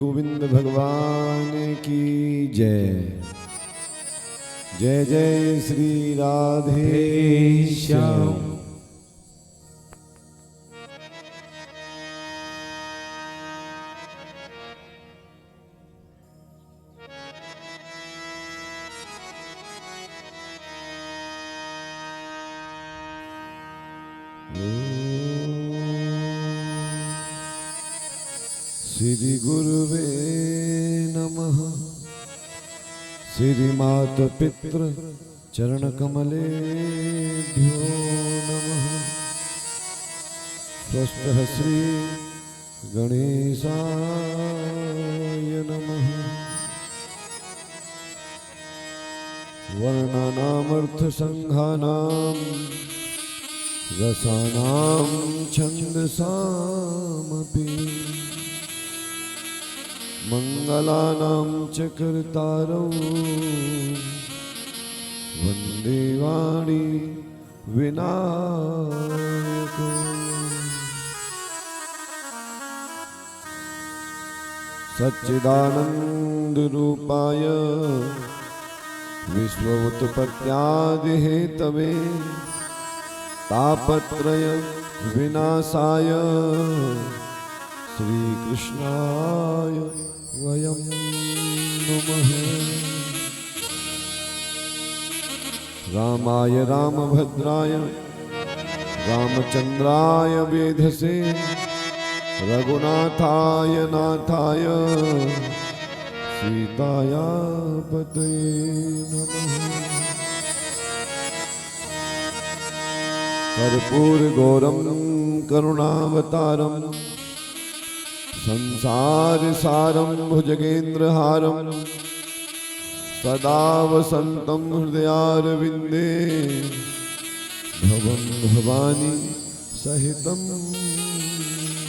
गोविंद भगवान की जय। जय जय श्री राधे श्याम। श्री गुरुवे नमः। श्री मात पितृ चरण कमलेभ्यो नमः। स्वस्ति श्री गणेशाय नमः। वर्णानामर्थ संघानां रसानां छन्दसामपि मंगलानां च कर्तारौ वन्दे वाणी विनायको। सच्चिदानंद रूपाय विश्वोत्पत्त्यादिहेतवे तापत्रय विनाशाय श्री कृष्णाय वयं नमः। रामाय रामभद्राय रामचंद्राय वेधसे रघुनाथाय नाथाय सीताया पतये नमः। कर्पूर गौरम करुणावतारम संसार सारं भुजगेन्द्रहारं सदा वसन्तं हृदयारविन्दे भवं भवानी सहितं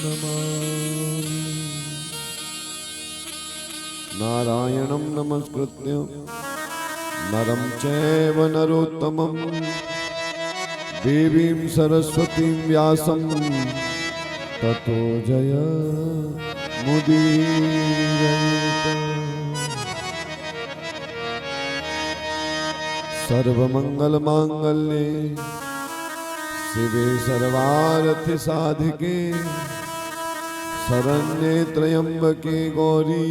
नमामि। नारायणं नमस्कृत्य नरं चैव नरोत्तमं देवीं सरस्वतीं व्यासं ततो जय मुदीरयेत्। सर्वमंगलमांगल्ये शिवे सर्वार्थसाधिके शरण्ये त्र्यंबके गौरी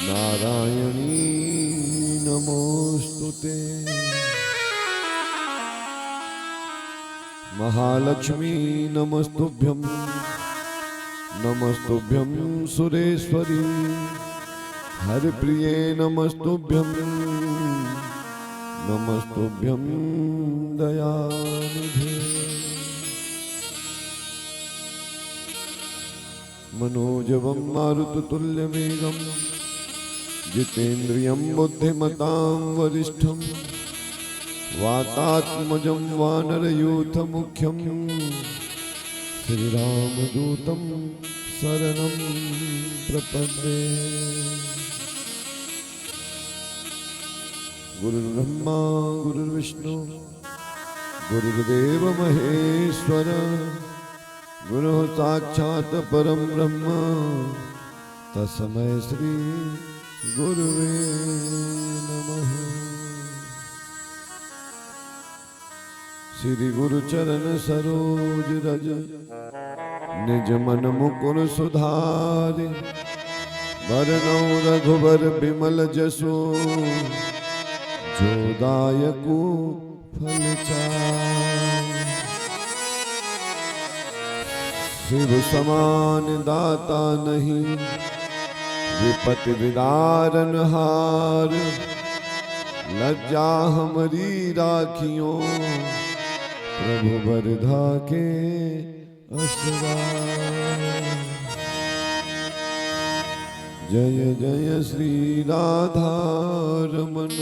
नारायणी नमोस्तुते। महालक्ष्मी नमस्तुभ्यं नमस्तुभ्यं सुरेश्वरी। हरिप्रिये नमस्तुभ्यं नमस्तुभ्यं दयानिधे। मनोजवं मारुततुल्यवेगं जितेन्द्रियं बुद्धिमतां वरिष्ठं वातात्मजं वानरयूथमुख्यं श्रीरामदूतं शरणं प्रपद्ये। गुरुर्ब्रह्मा गुरुर्विष्णु गुरुर्देव महेश्वर गुरुः साक्षात् परं ब्रह्म तस्मै श्री गुरुवे नमः। श्री गुरु चरण सरोज रज निज मन मुकुर सुधारि। वरनौ रघुबर बिमल जसो जो दायकु फल चारि। शिव समान दाता नहीं विपति विदारन हार। लज्जा हमारी राखियों प्रभु बरधा के असवार। जय जय श्री राधा रमन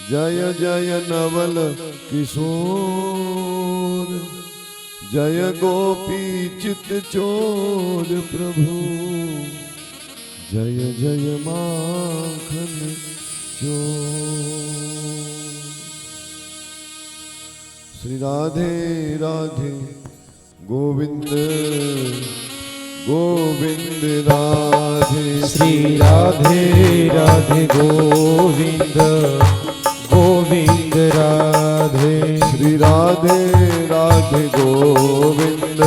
जय जय नवल किशोर। जय गोपी चित चोर प्रभु जय जय माखन चोर। श्री राधे राधे गोविंद गोविंद राधे श्री राधे राधे गोविंद गोविंद राधे श्री राधे राधे गोविंद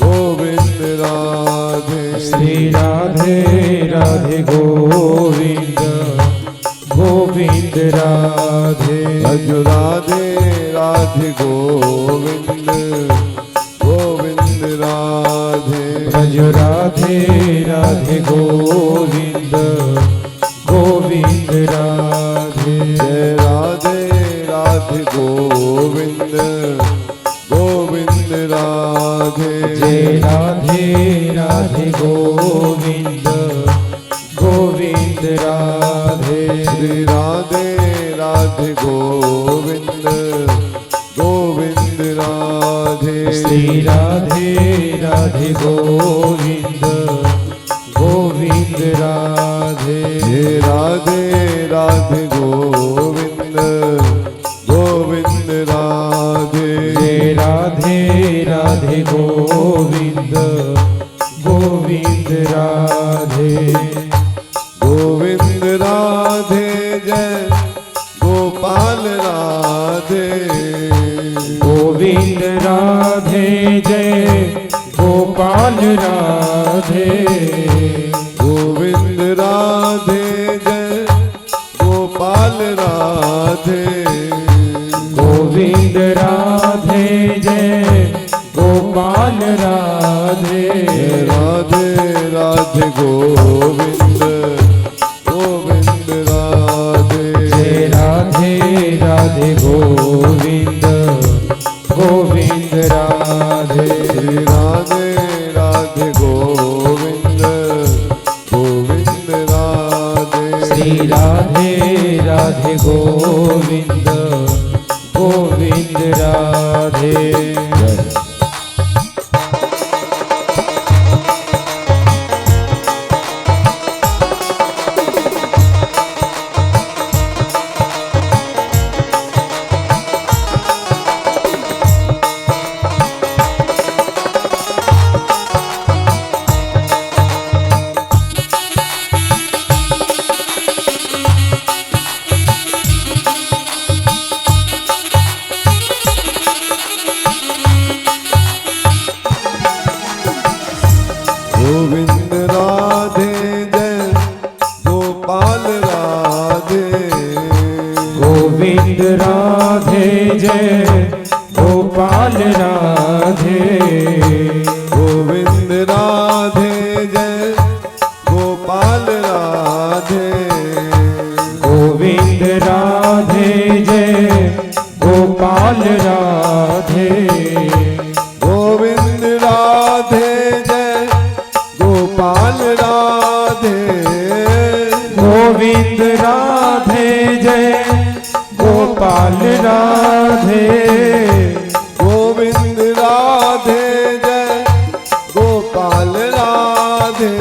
गोविंद राधे श्री राधे राधे गोविंद गोविंद राधे भज राधे राधे गोविंद गोविंद राधे भज राधे राधे गोविंद गोविंद राधे जय राधे राधे गोविंद गोविंद राधे जय राधे राधे गोविंद गोविंद राधे श्री राधे राधे गोविंद गोविंद राधे श्री राधे राधे गोविंद गोविंद राधे हे राधे राधे गोविंद गोविंद राधे जय राधे राधे गोविंद गोविंद राधे गोविंद राधे जय गोपाल राधे गोविंद राधे जय गोपाल राधे गोविंद राधे जय गोपाल राधे गोविंद राधे जय गोपाल राधे राधे राधे गोविंद गोविंद राधे जय राधे राधे गोविंद गोविंद राधे श्री राधे राधे गोविंद गोविंद राधे श्री राधे राधे गोविंद गोविंद राधे गोविंद राधे जय गोपाल राधे गोविंद राधे जय गोपाल राधे गोविंद राधे जय गोपाल राधे गोविंद राधे जय गोपाल राधे गोविंद राधे जय गोपाल राधे गोविंद राधे जय गोपाल राधे गोविंद राधे जय गोपाल राधे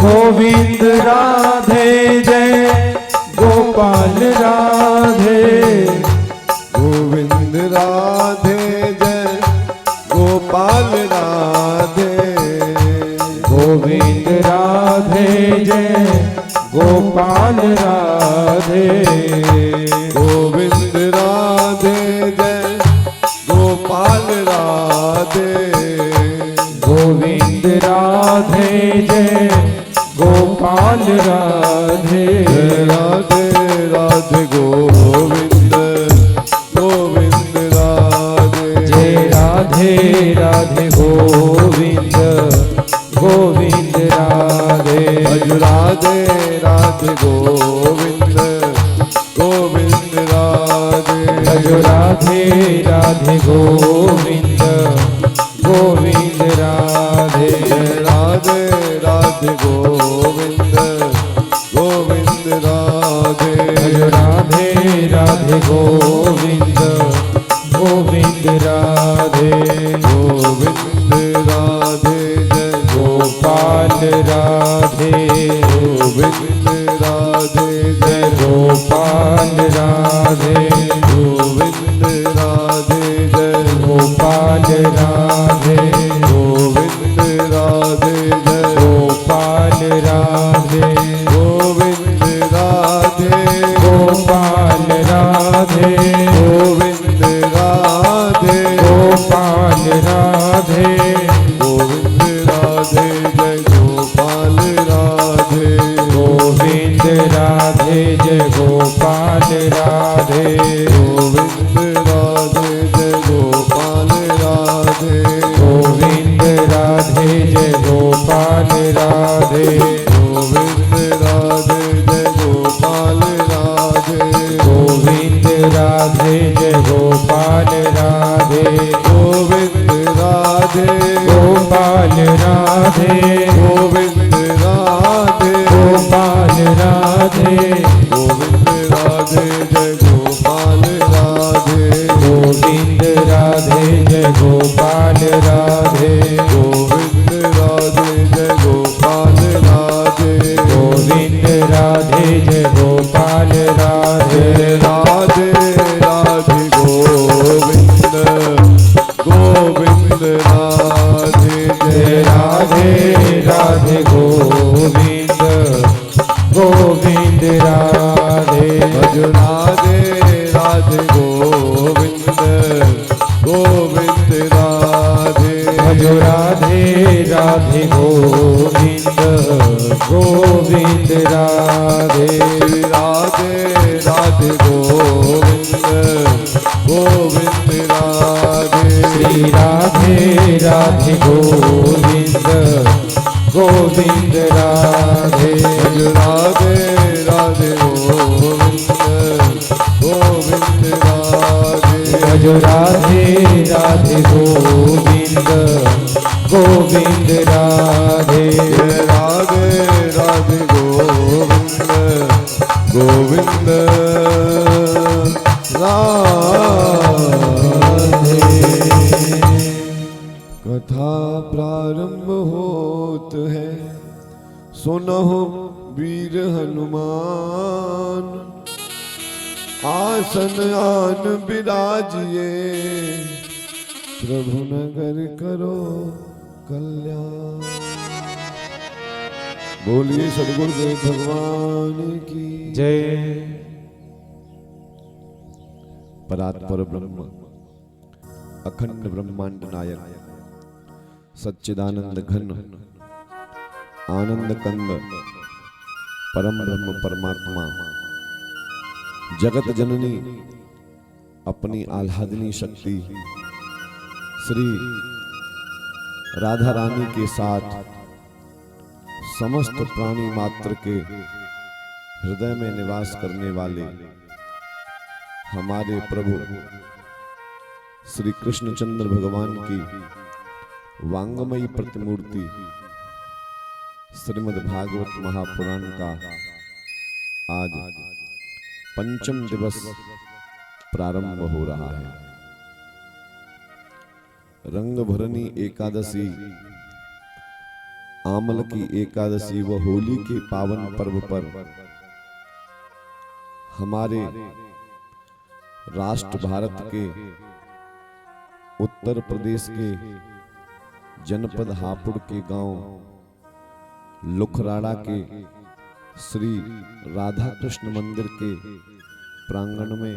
गोविंद राधे जय गोपाल राधे गोविंद राधे जय गोपाल राधे गोविंद राधे जय गोपाल राधे गोविंद राधे जय गोपाल राधे गोविंद राधे जय गोपाल राधे राधे राधे गोविंद गोविंद राधे जय राधे राधे गोविंद गोविंद राधे भज राधे राधे गोविंद गोविंद राधे भज राधे राधे गोविंद गोविंद राधे जय राधे राधे गोविंद गोविंद राधे भज राधे राधे गोविंद गोविंद राधे गोविंद राधे जय गोपाल राधे गोविंद राधे जय गोपाल राधे गोविंद राधे जय गोपाल राधे गोविंद जय गोपाल राधे गोविंद राधे गोपाल राधे गोविंद राधे गोपाल राधे गोविंद राधे जय गोपाल राधे गोविंद राधे जय गोपाल राधे गोविंद राधे जय गोपाल राधे गोविंद राधे जय गोपाल राधे गोविंद राधे जय गोपाल राधे गोविंद राधे जय गोपाल राधे गोविंद राधे गोपाल राधे गोविंद राधे गोपाल राधे गोविंद राधे जय गोपाल राधे गोविंद राधे जय गोपाल राधे गोविंद राधे जय गोपाल राधे गोविंद राधे जय गोपाल राधे राधे राधे गोविंद गोविंद राधे जय राधे राधे गोविंद गोविंद राधे भज राधे राधे गोविंद गोविंद राधे भज राधे राधे गोविंद गोविंद राधे राधे राधे गोविंद गोविंद राधे श्री राधे राधे गोविंद गोविंद राधे भज राधे राधे गोविंद गोविंद राधे भज राधे राधे गोविंद गोविंद राधे राधे राधे गोविंद गोविंद राधे। कथा प्रारंभ होत है, सुनहो वीर हनुमान, आसन आन विराजिए, प्रभु नगर करो कल्याण। बोलिए सदगुरुदेव भगवान की जय। परात्पर ब्रह्म अखंड ब्रह्मांड नायक सच्चिदानंद घन आनंद कंद परम ब्रह्म परमात्मा जगत जननी अपनी आह्लादनी शक्ति श्री राधा रानी के साथ समस्त प्राणी मात्र के हृदय में निवास करने वाले हमारे प्रभु श्री कृष्णचंद्र भगवान की वांगमयी प्रतिमूर्ति श्रीमद् भागवत महापुराण का आज पंचम दिवस प्रारंभ हो रहा है। रंग भरनी एकादशी, आमल की एकादशी व होली के पावन पर्व पर हमारे राष्ट्र भारत के उत्तर प्रदेश के जनपद हापुड़ के गांव लुखराड़ा के श्री राधा कृष्ण मंदिर के प्रांगण में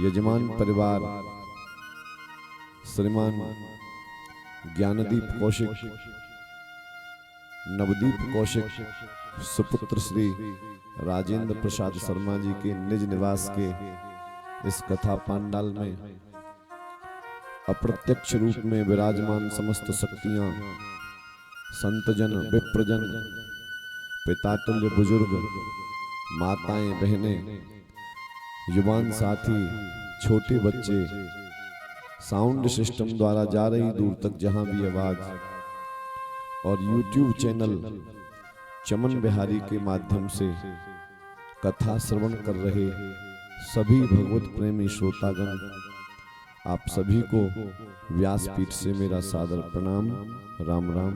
यजमान परिवार श्रीमान ज्ञानदीप कौशिक, नवदीप कौशिक, सुपुत्र श्री राजेंद्र प्रसाद शर्मा जी के निज निवास के इस कथा पांडाल में अप्रत्यक्ष रूप में विराजमान समस्त शक्तियां, संतजन, विप्रजन, पितातुल्य बुजुर्ग, माताएं, बहनें, युवान साथी, छोटे बच्चे, साउंड सिस्टम द्वारा जा रही दूर तक जहां भी आवाज और YouTube चैनल चमन बिहारी के माध्यम से कथा श्रवण कर रहे सभी भगवत प्रेमी श्रोतागण, आप सभी को व्यासपीठ से मेरा सादर प्रणाम। राम राम,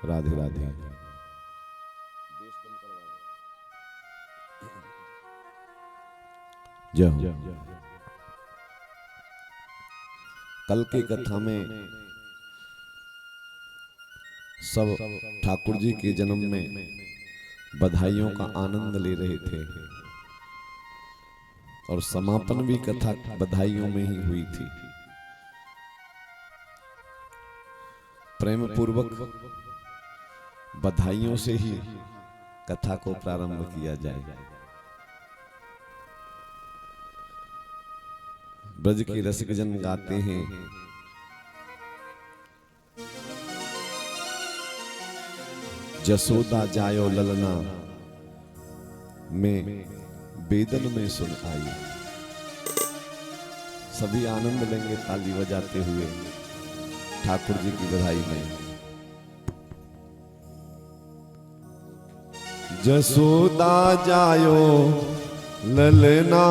राधे राधे। जय हो। कल की कथा में सब ठाकुर जी के जन्म में बधाइयों का आनंद ले रहे थे और समापन भी कथा बधाइयों में ही हुई थी। प्रेम पूर्वक बधाइयों से ही कथा को प्रारंभ किया जाए। ब्रज के रसिक जन गाते हैं, जसोदा जायो ललना में बेदन में सुन आई। सभी आनंद लेंगे ताली बजाते हुए ठाकुर जी की बधाई में। जसोदा जायो ललना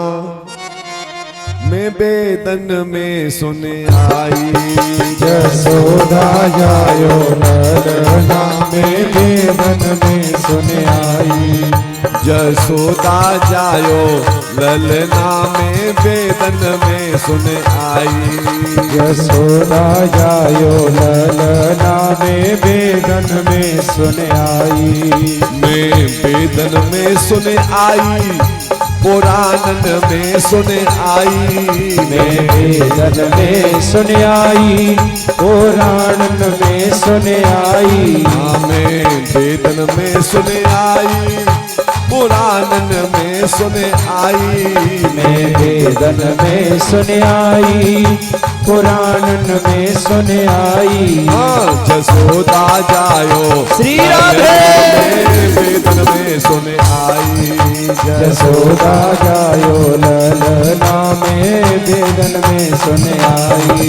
में बेदन में सुन आई। जसोदा जायो ललना में बेदन में सुन आई। जसोदा जायो ललना में बेदन में सुन आई। जसोदा जायो ललना में बेदन में सुन आई। मैं बेदन में सुन आई, पुराणन में सुन आई। मैं बेदन में सुन आई, पुराणन में सुन आई। हाँ मैं बेदन में सुन आई, पुराणन में सुन आई। मैं बेदन में सुन आई, पुराणन में सुन आई। हाँ जसोदा जायो श्री राधे बेदन में सुन आई। जसोदा जायो ललना में बेदन में सुन आई।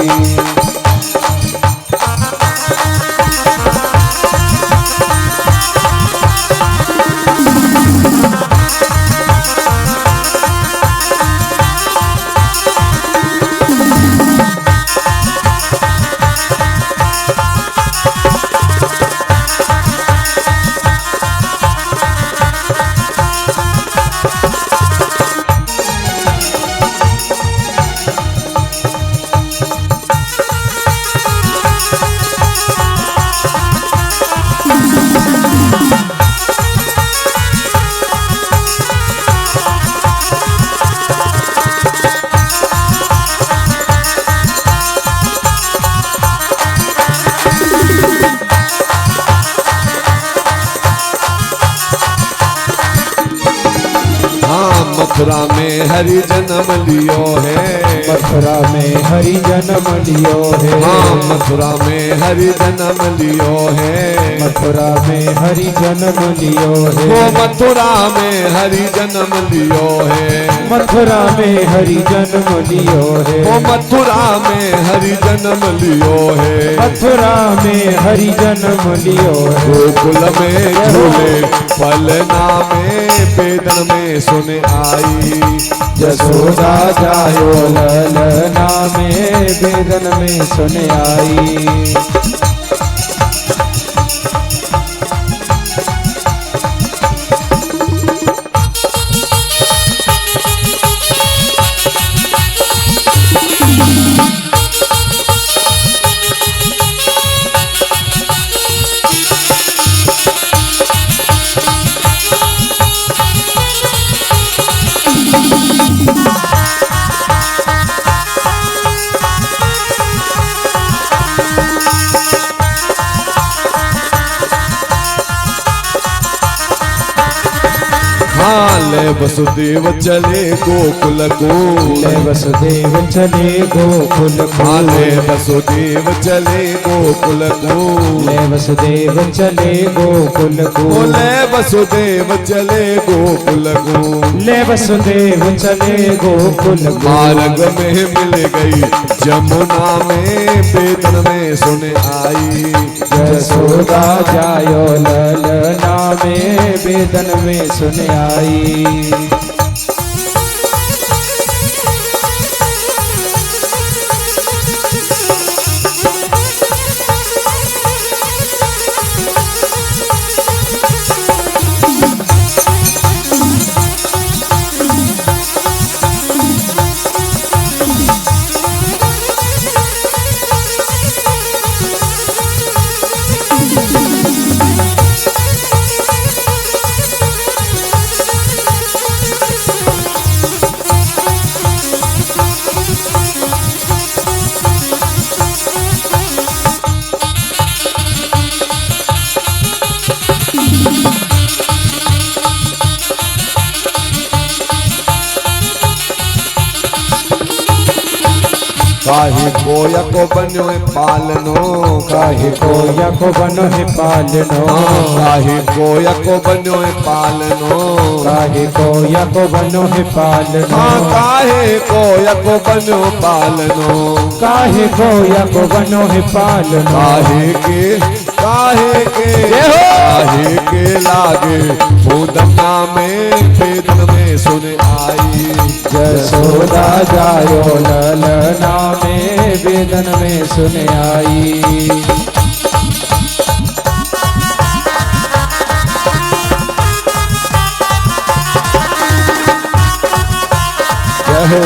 मथुरा में हरि जन्म लियो है। मथुरा में हरि जन्म लियो है। हाँ मथुरा में हरि जन्म लियो है। मथुरा में हरि जन्म लियो है। वो मथुरा में हरि जन्म लियो है। मथुरा में हरि जन्म लियो है। वो मथुरा में हरि जन्म लियो है। मथुरा में हरि जन्म लियो है। गोकुल में झूले पलना में बेदन में सुन आई। जसोदा जायो ललना में बेदन में सुन आई। ले वसुदेव चले गोकुल को। ले वसुदेव चले गोकुल को। ले वसुदेव चले गोकुल को। ले वसुदेव चले गोकुल को। ले वसुदेव चले गोकुल को। ले वसुदेव चले गोकुल को। मार्ग में मिल गई जमुना में बेदन में सुन आई। जसोदा जायो ललना में बेदन में सुन आई। काहे कोया को बन्यो है पालनो, काहे कोया को बनो है पालनो, काहे कोया को बन्यो है पालनो, काहे कोया को बनो है पालनो, काहे कोया को बन्यो पालनो, काहे कोया को बनो है पालनो, काहे के लागे भूदन्ना में वेदन में सुन आई, यशोदा जायो ललना में वेदन में सुन आई। जय हो।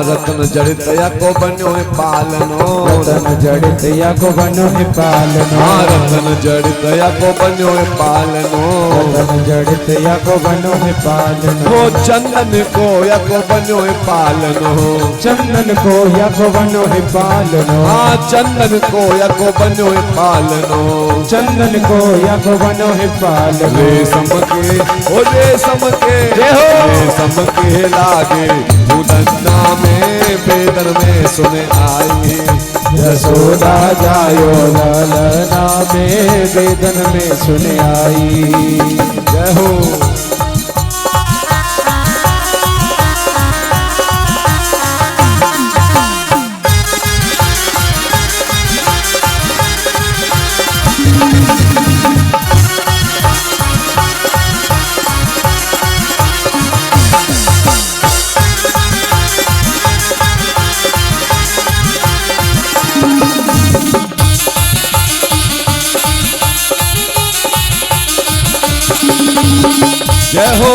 रतन जड़ित या को बनो है पालनो, रतन जड़ित या को बनो है पालनो, रतन जड़ित या को बनो है पालनो, रतन जड़ित या को बनो है पालनो, वो चंदन को या को बनो है पालनो, चंदन को या को बनो है पालनो, चंदन को या को बनो है पालनो, चंदन को या को बनो है पालनो, रेशम के ओ रेशम के लागे भूदन्ना में वेदन में सुन आई, यशोदा जायो ललना में वेदन में सुन आई। जय हो। जय हो।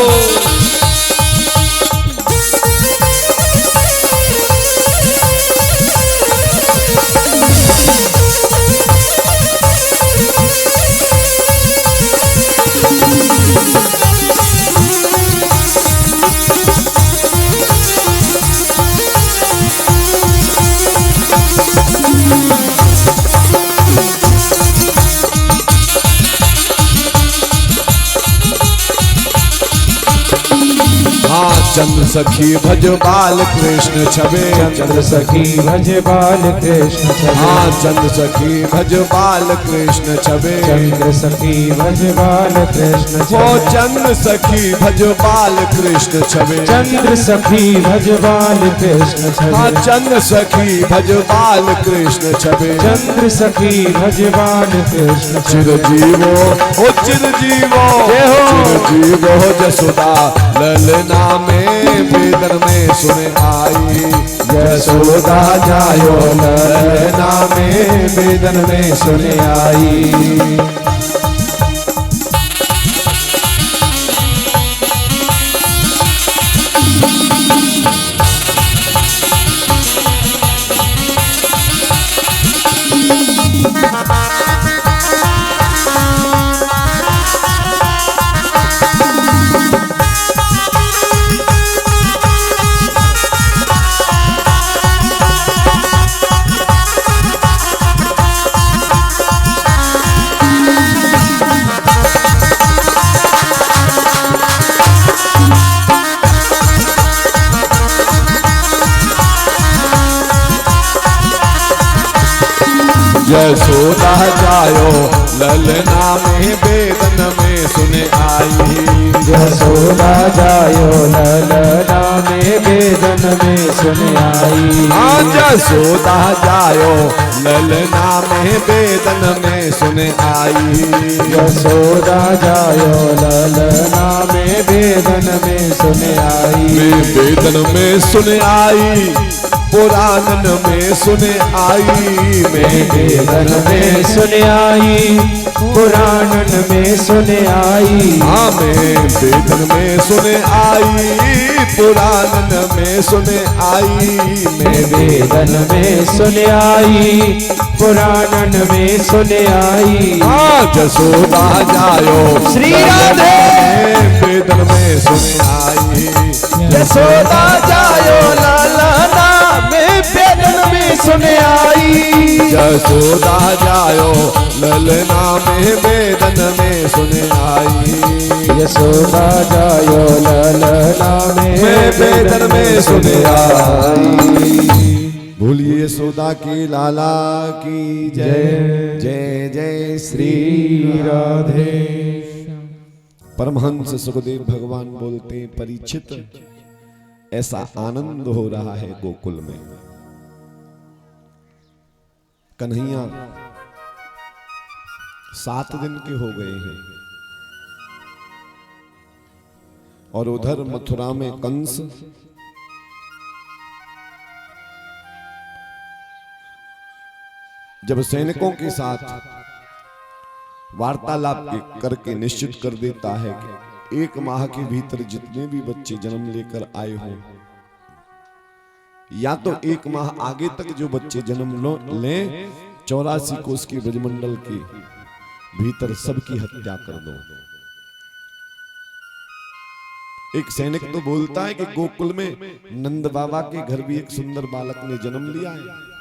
चंद्र सखी भज बाल कृष्ण छबे, चंद्र सखी भज बाल कृष्ण छबे, चंद्र सखी भज बाल कृष्ण छबे, चंद्र सखी भज बाल कृष्ण छबे, ओ चंद्र सखी भज बाल कृष्ण छबे, चंद्र सखी भज बाल कृष्ण छबे, चंद्र सखी भज बाल कृष्ण छबे, चंद्र सखी भज बाल कृष्ण चिरजीवो ओ चिरजीवो, चिरजीवो जसोदा ललना में वेदन में सुन आई, यशोदा जायो ललना में वेदन में सुन आई। यशोदा जायो ललना में वेदन में सुन आई, यशोदा जायो ललना में वेदन में सुन आई, यशोदा जायो ललना में वेदन में सुन आई, यशोदा जायो ललना में वेदन में सुन आई, वेदन में सुन आई, पुराणन में सुने आई, मैं वेदन में सुन आई, पुराणन में सुन आई। हाँ मैं वेदन में सुने आई, पुराणन में सुने आई, मैं वेदन में सुन आई, पुराणन में सुन आई। हाँ जसोदा जायो श्री राधे वेदन में सुने आई, यशोदा जायो लाला मैं वेदन में सुन आई। जसोदा जायो ललना में वेदन में सुने आई, यशोदा जायो ललना में वेदन में सुने आई। बोलिए यशोदा की लाला की जय, जय जय श्री राधे। परमहंस सुखदेव भगवान बोलते परीक्षित ऐसा आनंद हो रहा है गोकुल में। कन्हैया 7 दिन के हो गए हैं और उधर मथुरा में कंस जब सैनिकों के साथ वार्तालाप करके निश्चित कर देता है कि 1 माह के भीतर जितने भी बच्चे जन्म लेकर आए हों, या तो 1 माह आगे तक जो बच्चे जन्म लें, 84 कोस के ब्रजमंडल के भीतर सबकी हत्या कर दो। एक सैनिक तो बोलता है कि गोकुल में नंद बाबा के घर भी एक सुंदर बालक ने जन्म लिया है,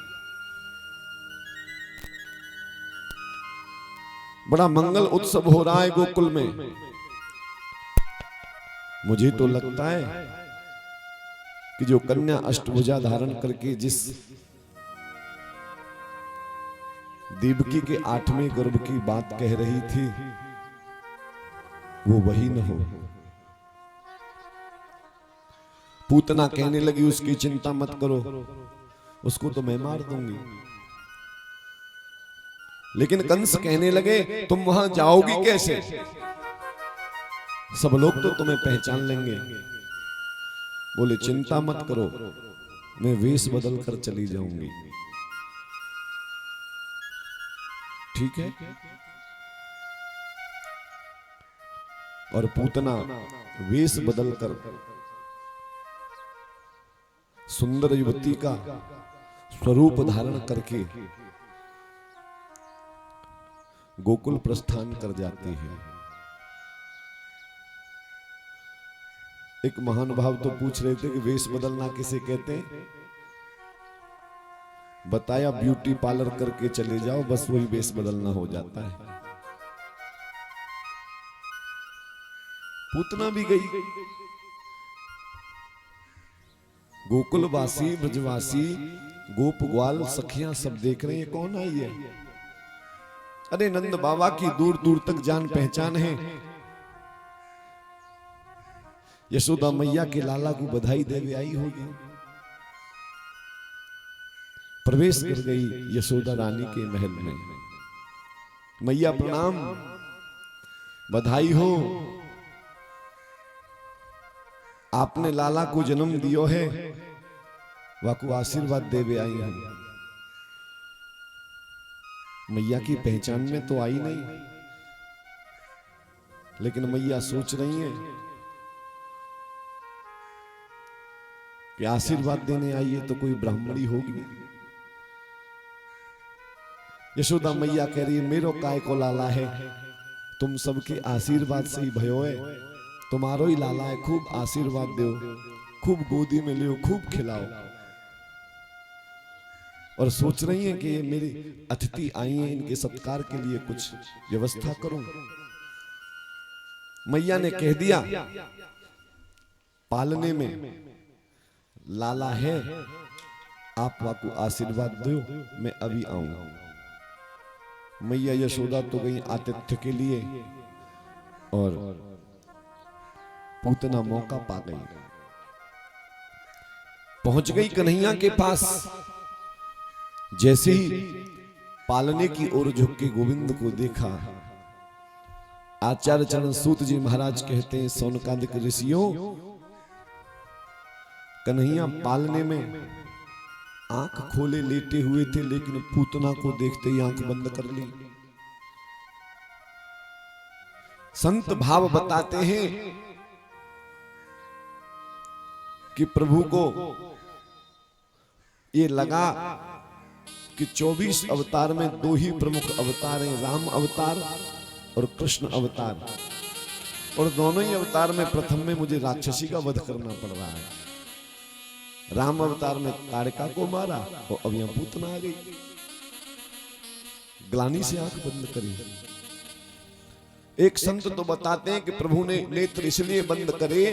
बड़ा मंगल उत्सव हो रहा है गोकुल में। मुझे तो लगता है कि जो कन्या अष्टभुजा धारण करके जिस देवकी के 8वें गर्भ की बात कह रही थी वो वही न हो। पूतना कहने लगी उसकी चिंता मत करो, उसको तो मैं मार दूंगी। लेकिन कंस कहने लगे तुम वहां जाओगी कैसे, सब लोग तो तुम्हें पहचान लेंगे। बोले चिंता मत करो, मैं वेश बदल कर चली जाऊंगी। ठीक है। और पूतना वेश बदल कर सुंदर युवती का स्वरूप धारण करके गोकुल प्रस्थान कर जाती है। एक महानुभाव तो पूछ रहे थे कि वेश बदलना किसे कहते हैं, बताया ब्यूटी पार्लर करके चले जाओ, बस वही वेश बदलना हो जाता है। पूतना भी गई। गोकुलवासी ब्रजवासी गोप ग्वाल सखियां सब देख रहे हैं कौन आई है। अरे नंद बाबा की दूर दूर तक जान पहचान है। यशोदा मैया के लाला को बधाई देवे आई होगी। प्रवेश कर गई यशोदा रानी के महल में। मैया प्रणाम, बधाई हो, आपने लाला को जन्म दियो है, वाकु आशीर्वाद देवे आई है। मैया की पहचान में तो आई नहीं, लेकिन मैया सोच रही है कि आशीर्वाद देने आई है तो कोई ब्राह्मणी होगी। यशोदा मैया कह रही है मेरो काय को लाला है, तुम सबके आशीर्वाद से ही भयो है, तुम्हारो ही लाला है, खूब आशीर्वाद दो, खूब गोदी में लियो, खूब खिलाओ। और सोच रही है कि ये मेरी अतिथि आई हैं, इनके सत्कार के लिए कुछ व्यवस्था करूं। मैया ने कह दिया पालने में लाला है, आप वाकु आशीर्वाद दो, मैं अभी आऊं। मैया यशोदा तो गई आतिथ्य के लिए और पूतना मौका पा गई, पहुंच गई कन्हैया के पास। जैसे ही पालने की ओर झुक के गोविंद को देखा, आचार्य चरण सूत जी महाराज कहते हैं सौनकादिक ऋषियों, कन्हैया पालने में आंख खोले लेटे हुए थे, लेकिन पूतना को देखते ही आंख बंद कर ली। संत भाव बताते हैं कि प्रभु को ये लगा कि 24 अवतार में 2 ही प्रमुख अवतार हैं, राम अवतार और कृष्ण अवतार, और दोनों ही अवतार में प्रथम में मुझे राक्षसी का वध करना पड़ रहा है। राम अवतार में ताड़का को मारा और अब यहां पूतना आ गई। ग्लानि से आंख बंद करी। एक संत तो बताते हैं कि प्रभु ने नेत्र इसलिए बंद करे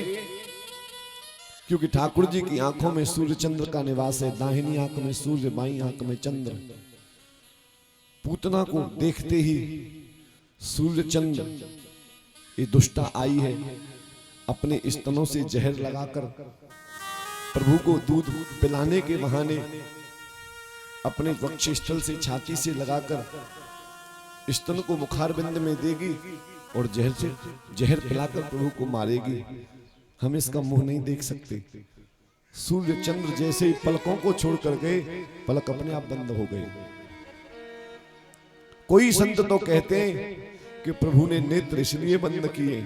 क्योंकि ठाकुर जी की आंखों में सूर्य चंद्र का निवास है। दाहिनी आंख में सूर्य, बाईं आंख में चंद्र। पूतना को देखते ही सूर्य चंद्र ये दुष्टा आई है, अपने स्तनों से जहर लगाकर प्रभु को दूध पिलाने के बहाने अपने वक्षस्थल से छाती से लगाकर स्तन को मुखारबिंद में देगी और जहर पिलाकर प्रभु को मारेगी। हम इसका मुंह नहीं देख सकते। सूर्य चंद्र जैसे ही पलकों को छोड़कर गए, पलक अपने आप बंद हो गए। कोई संत तो कहते हैं कि प्रभु ने नेत्र इसलिए बंद किए,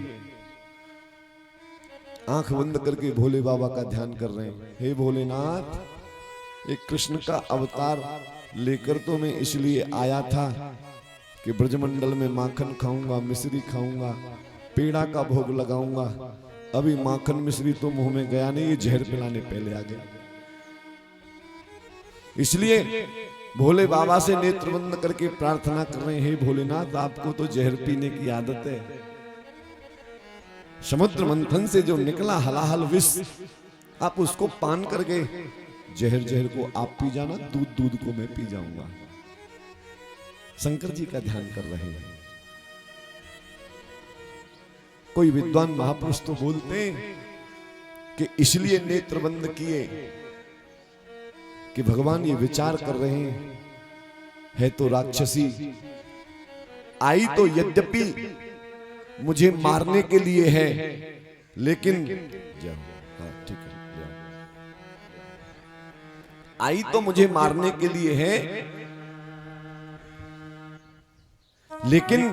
आंख बंद करके भोले बाबा का ध्यान कर रहे हैं। हे भोलेनाथ, एक कृष्ण का अवतार लेकर तो मैं इसलिए आया था कि ब्रजमंडल में माखन खाऊंगा, मिश्री खाऊंगा, पेड़ा का भोग लगाऊंगा। अभी माखन मिश्री तो मुंह में गया नहीं, ये जहर पिलाने पहले आ गया। इसलिए भोले बाबा से नेत्र बंद करके प्रार्थना कर रहे हैं, हे भोलेनाथ, आपको तो जहर पीने की आदत है। समुद्र मंथन से जो निकला हलाहल विष, आप उसको पान करके जहर को आप पी जाना, दूध को मैं पी जाऊंगा। शंकर जी का ध्यान कर रहे हैं। कोई विद्वान महापुरुष तो बोलते हैं कि इसलिए नेत्र बंद किए कि भगवान ये विचार कर रहे हैं, है तो राक्षसी, आई तो यद्यपि मुझे मारने के लिए है, लेकिन ठीक है, आई तो मुझे मारने के लिए है, लेकिन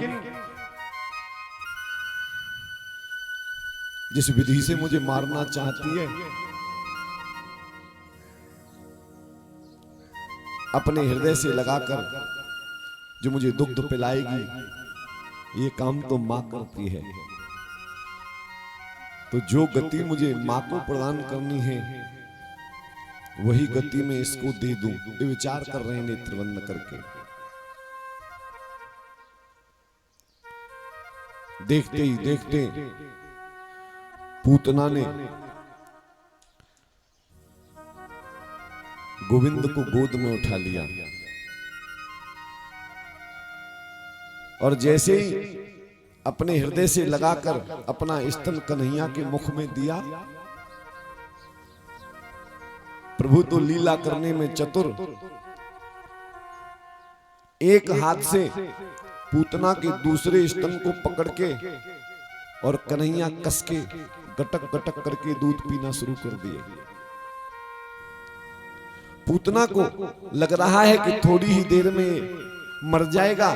जिस विधि से मुझे मारना चाहती है, अपने हृदय से लगाकर जो मुझे दुग्ध पिलाएगी, ये काम तो मां करती है। तो जो गति मुझे मां को प्रदान करनी है, वही गति में इसको दे दूं, ये विचार कर रहे हैं नेत्र बंद करके। देखते ही देखते पूतना ने गोविंद को गोद में उठा लिया और जैसे ही अपने हृदय से लगाकर अपना स्तन कन्हैया के मुख में दिया, प्रभु तो लीला करने में चतुर, एक हाथ से पूतना के दूसरे स्तन को पकड़ के और कन्हैया कस के गटक गटक करके दूध पीना शुरू कर दिए। पूतना को लग रहा है कि थोड़ी ही देर में मर जाएगा,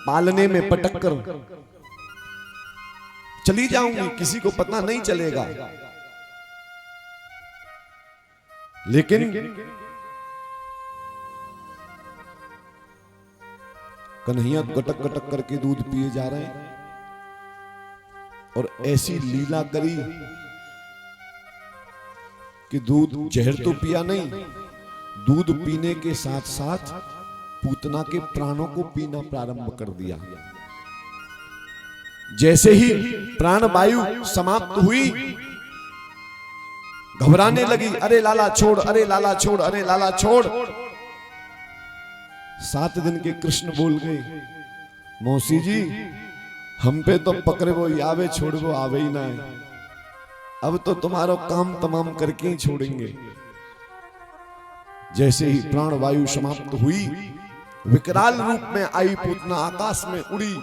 पालने में पटक कर चली जाऊंगी, किसी को पता नहीं चलेगा। लेकिन कन्हैया गटक गटक करके दूध पिए जा रहे हैं और ऐसी लीला करी कि दूध जहर तो पिया नहीं, दूध पीने के साथ साथ पूतना के प्राणों को पीना प्रारंभ कर दिया। जैसे ही प्राण वायु समाप्त हुई, घबराने लगी, अरे लाला छोड़, अरे लाला छोड़, अरे लाला छोड़। 7 दिन के कृष्ण बोल गए, मौसी जी हम पे तो पकड़े वो आवे, छोड़ वो आवे ही ना है, अब तो तुम्हारा काम तमाम करके ही छोड़ेंगे। जैसे ही प्राण वायु समाप्त हुई, विकराल रूप में आई पूतना आकाश में उड़ी,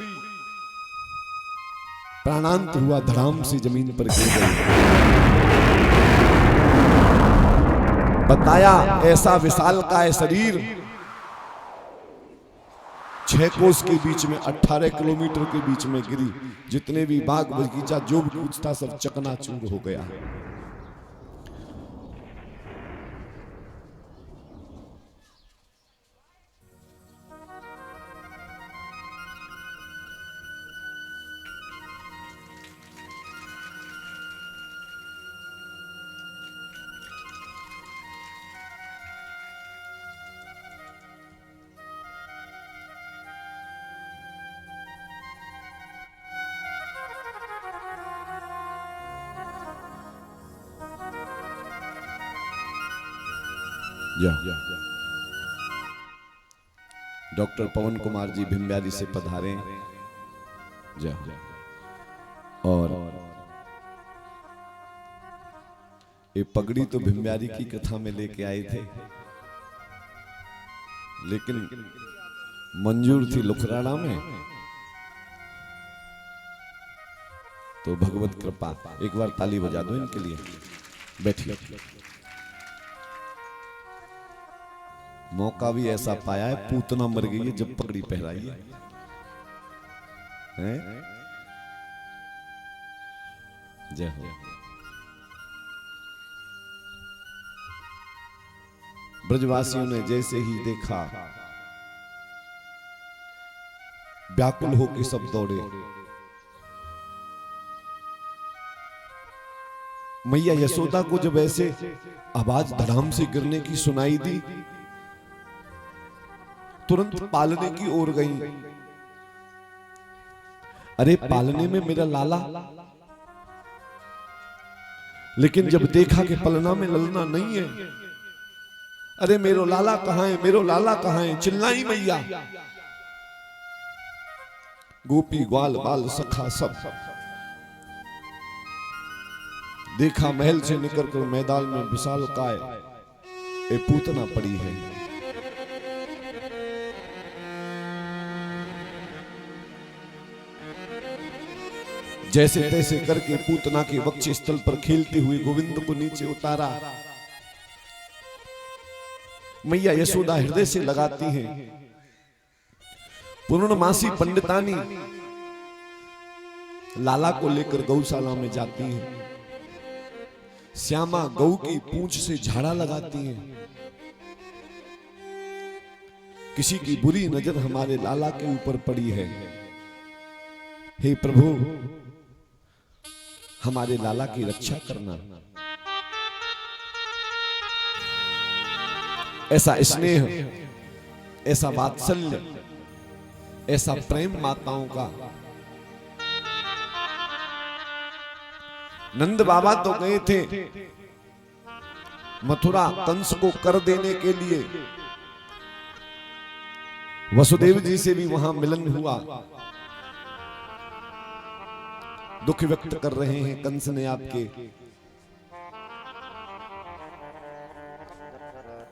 प्राणांत हुआ, धड़ाम से जमीन पर गिर गई। बताया ऐसा विशाल का है शरीर, 6 कोस के बीच में 18 किलोमीटर के बीच में गिरी, जितने भी बाग बगीचा जो भी कुछ था सब चकनाचूर हो गया। डॉक्टर पवन कुमार जी भिमब्यारी से पधारे जा, और ये पगड़ी तो भिमब्यारी की कथा में लेके आए थे, लेकिन मंजूर थी लुखराड़ा में, तो भगवत कृपा। एक बार ताली बजा दो इनके लिए। बैठिए। मौका भी ऐसा पाया है, पूतना मर गई है जब पगड़ी पहराई है, जय हो। ब्रजवासियों ने जैसे ही देखा व्याकुल होकर सब दौड़े। मैया यशोदा को जब ऐसे आवाज धड़ाम से गिरने की सुनाई दी, तुरंत पालने की ओर गई। अरे पालने में मेरा लाला, लेकिन जब देखा कि पलना में ललना नहीं है, अरे मेरो लाला कहां है, मेरो लाला कहां है, चिल्लाई मैया। गोपी ग्वाल बाल सखा सब देखा, महल से निकलकर मैदान में विशाल काय ए पूतना पड़ी है। जैसे तैसे करके पूतना के वक्ष स्थल पर खेलते हुए गोविंद को नीचे उतारा। मैया यशोदा हृदय से लगाती हैं। पूर्णमासी पंडितानी लाला को लेकर गौशाला में जाती हैं। श्यामा गौ की पूंछ से झाड़ा लगाती हैं। किसी की बुरी नजर हमारे लाला के ऊपर पड़ी है, हे प्रभु हमारे लाला की रक्षा करना। ऐसा स्नेह, ऐसा वात्सल्य, ऐसा प्रेम माताओं का। नंद बाबा तो गए थे मथुरा कंस को कर देने के लिए, वसुदेव जी से भी वहां मिलन हुआ। दुख व्यक्त कर रहे हैं, कंस ने आपके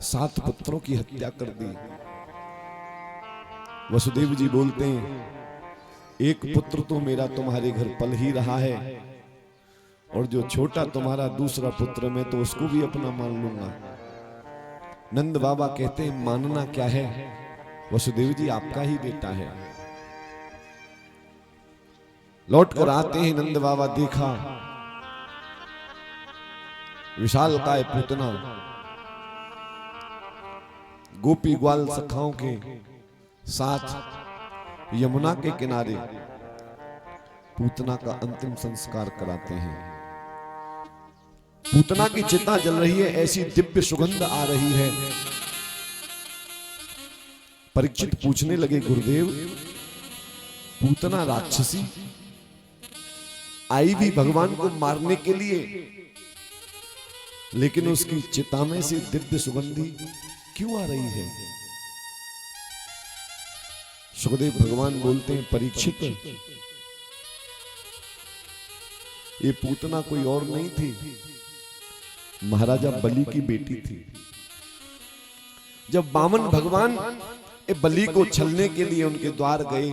7 पुत्रों की हत्या कर दी। वसुदेव जी बोलते हैं, एक पुत्र तो मेरा तुम्हारे घर पल ही रहा है, और जो छोटा तुम्हारा दूसरा पुत्र, मैं तो उसको भी अपना मान लूंगा। नंद बाबा कहते हैं, मानना क्या है, वसुदेव जी आपका ही बेटा है। लौट कर आते हैं नंद बाबा, देखा विशाल काय पूतना गोपी ग्वाल सखाओं के साथ यमुना के किनारे पूतना का अंतिम संस्कार कराते हैं। पूतना की चिता जल रही है, ऐसी दिव्य सुगंध आ रही है। परीक्षित पूछने लगे, गुरुदेव पूतना राक्षसी आई भी भगवान को मारने के लिए, लेकिन उसकी चिता में से दिव्य सुगंधी क्यों आ रही है? सुखदेव भगवान बोलते हैं, परीक्षित ये पूतना कोई और नहीं थी, महाराजा बलि की बेटी थी। जब वामन भगवान बलि को छलने के लिए उनके द्वार गए,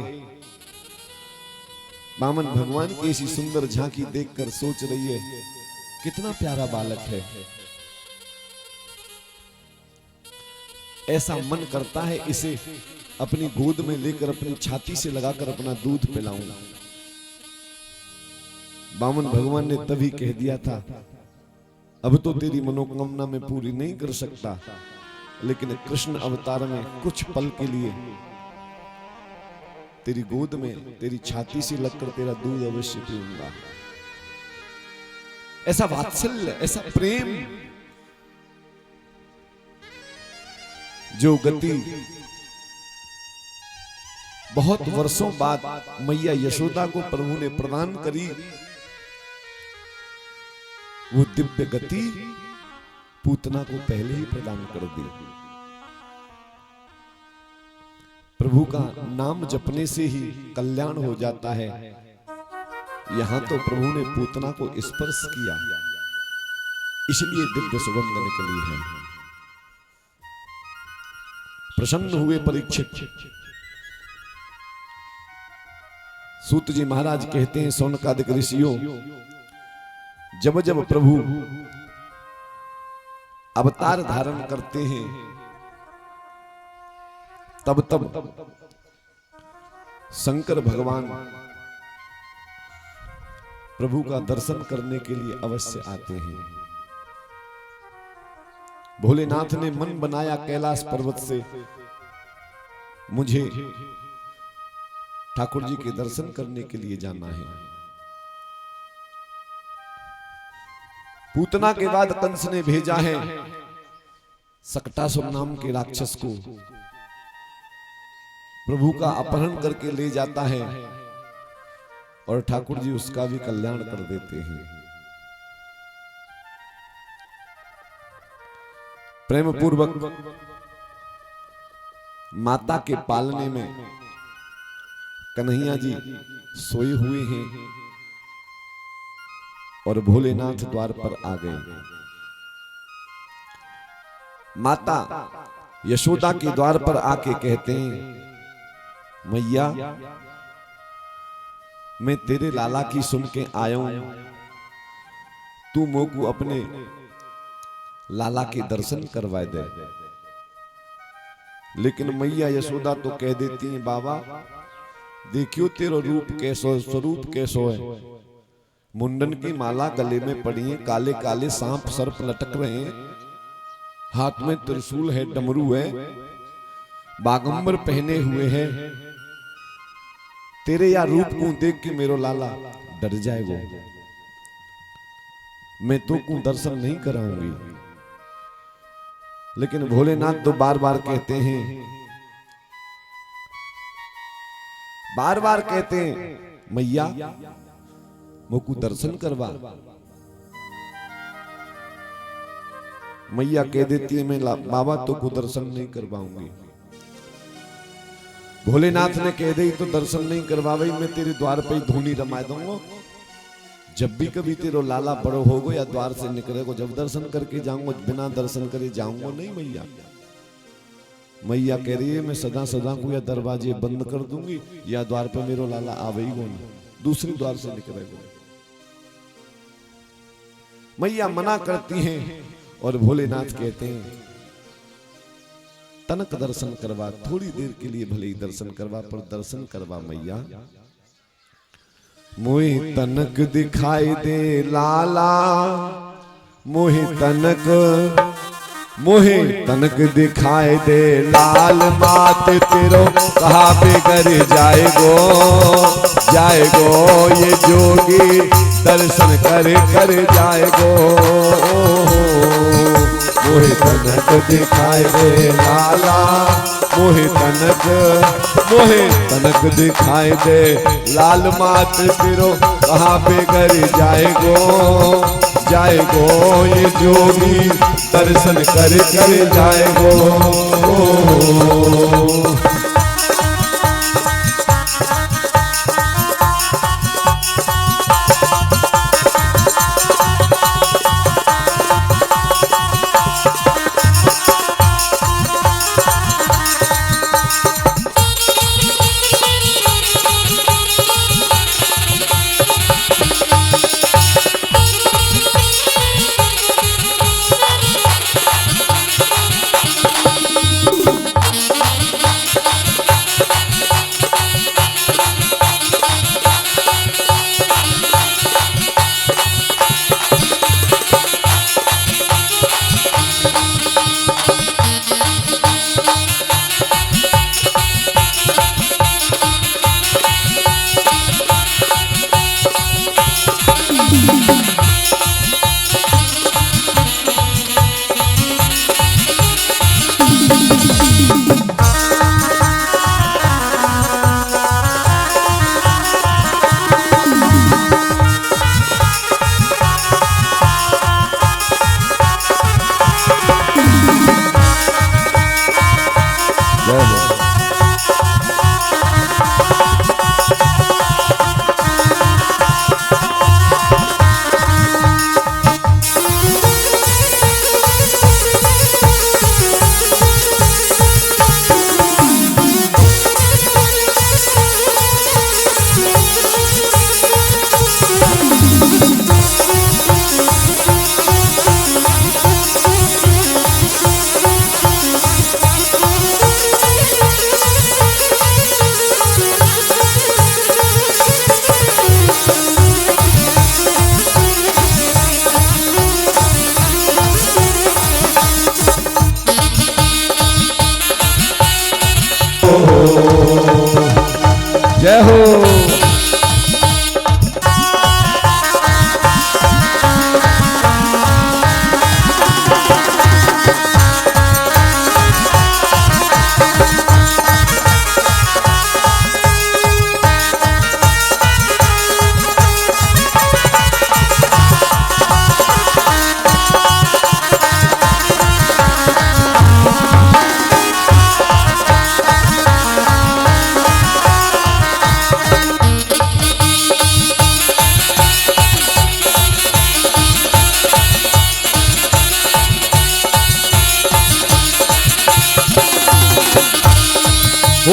वामन भगवान की ऐसी सुंदर झांकी देखकर सोच रही है, कितना प्यारा बालक है। ऐसा मन करता है इसे अपनी गोद में लेकर अपनी छाती से लगाकर अपना दूध पिलाऊं। बामन भगवान ने तभी कह दिया था, अब तो तेरी मनोकामना में पूरी नहीं कर सकता, लेकिन कृष्ण अवतार में कुछ पल के लिए तेरी गोद में तेरी छाती से लगकर तेरा दूध अवश्य पीऊंगा। ऐसा वात्सल्य, ऐसा प्रेम, जो गति बहुत वर्षों बाद मैया यशोदा को प्रभु ने प्रदान करी, वो दिव्य गति पूतना को पहले ही प्रदान कर दी। प्रभु का नाम जपने से ही कल्याण हो जाता है। यहां तो प्रभु ने पूतना को स्पर्श किया, इसलिए दिव्य सुगंध निकली है। प्रसन्न हुए परीक्षित। सूत जी महाराज कहते हैं, शौनकादिक ऋषियों, जब जब प्रभु अवतार धारण करते हैं तब तब शंकर भगवान प्रभु का दर्शन करने के लिए अवश्य आते हैं। भोलेनाथ ने मन बनाया कैलाश पर्वत से मुझे ठाकुर जी के दर्शन करने के लिए जाना है। पूतना के बाद कंस ने भेजा है सकटासुर नाम के राक्षस को, प्रभु का अपहरण करके ले जाता है और ठाकुर जी उसका भी कल्याण कर देते हैं। प्रेम पूर्वक माता के पालने में कन्हैया जी सोए हुए हैं और भोलेनाथ द्वार पर आ गए। माता यशोदा के द्वार पर आके कहते हैं, मैया मैं तेरे लाला की सुन के आया हूं, तू मोको अपने लाला के दर्शन करवा दे। लेकिन मैया यशोदा तो कह देती हैं, बाबा देखियो तेरा रूप कैसो, स्वरूप कैसो है। मुंडन की माला गले में पड़ी है, काले काले सांप सर्प लटक रहे हैं, हाथ में त्रिशूल है, डमरू है, बागंबर पहने हुए हैं। तेरे या रूप को देख के मेरो लाला डर जाएगा, मैं तो को दर्शन नहीं कराऊंगी। लेकिन भोलेनाथ तो बार बार कहते हैं, बार बार कहते हैं, मैया मोकू दर्शन करवा। मैया कह देती है, मैं बाबा तो को दर्शन नहीं करवाऊंगी। भोलेनाथ ने कह दी तो दर्शन नहीं करवाई, मैं तेरे द्वार पे ही धूनी रमा दूंगा। जब भी कभी तेरो लाला बड़ो होगो या द्वार से निकलेगो, जब दर्शन करके जाऊंगा, बिना दर्शन करे जाऊंगा नहीं। मैया मैया कह रही है, मैं सदा सदा को या दरवाजे बंद कर दूंगी या द्वार पे मेरो लाला आवेगो नहीं, दूसरी द्वार से निकलेगो। मैया मना करती हैं और भोलेनाथ कहते हैं, तनक दर्शन करवा, थोड़ी देर के लिए भले ही दर्शन करवा, पर दर्शन करवा मैया। मोहे तनक दिखाई दे लाला, मोहे तनक दिखाई दे लाल, मात तेरो कहा बेगर जाएगो ये जोगी दर्शन कर जाएगो। मोहे तनक दिखाई दे लाला, मोहे तनक दिखाई दे लाल, मात तेरो कहाँ बेगर जाएगो ये जोगी दर्शन कर जाएगो।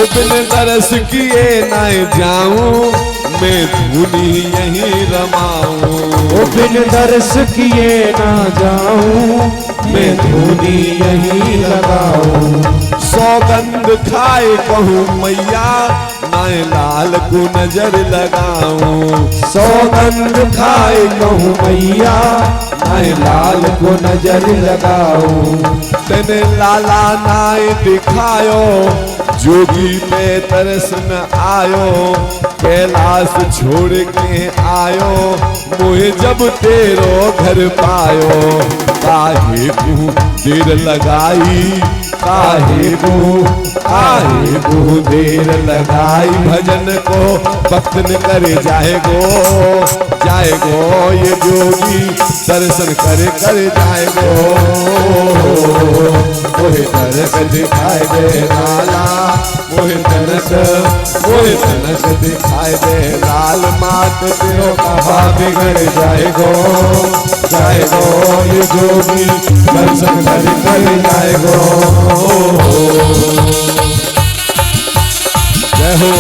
वो बिन दरस किए न जाऊं मैं धूनी यहीं रमाऊं। वो बिन दर्श किए ना जाऊं मैं धूनी यहीं लगाऊं। सौगंध खाए कहूँ मैया नाय लाल को नजर लगाऊं। सौगंध खाए कहूँ मैया नाय लाल को नजर लगाऊं। तेने लाला नाय दिखायो जोगी पे तरस न आयो। कैलाश छोड़ के आयो मोहे जब तेरो घर पायो। काहे को देर लगाई काहे को देर लगाई भजन को भक्त न करे जाएगो ये जोगी दर्शन करे जाएगो। मोहे तनक दिखाई दे लाला मोहे तनक दिखाई दे लाल मात तेरो कहा बिगड़ जाएगो ये जोगी दर्शन करे जाएगो। जय हो।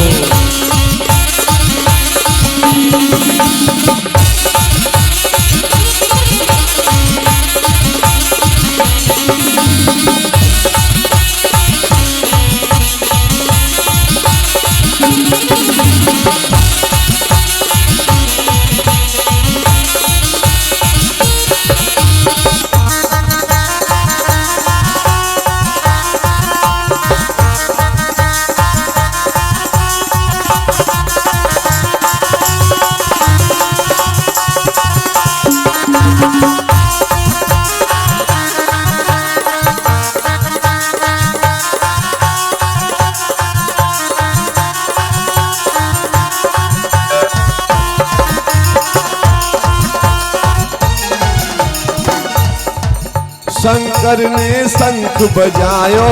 शंकर ने शंख बजायो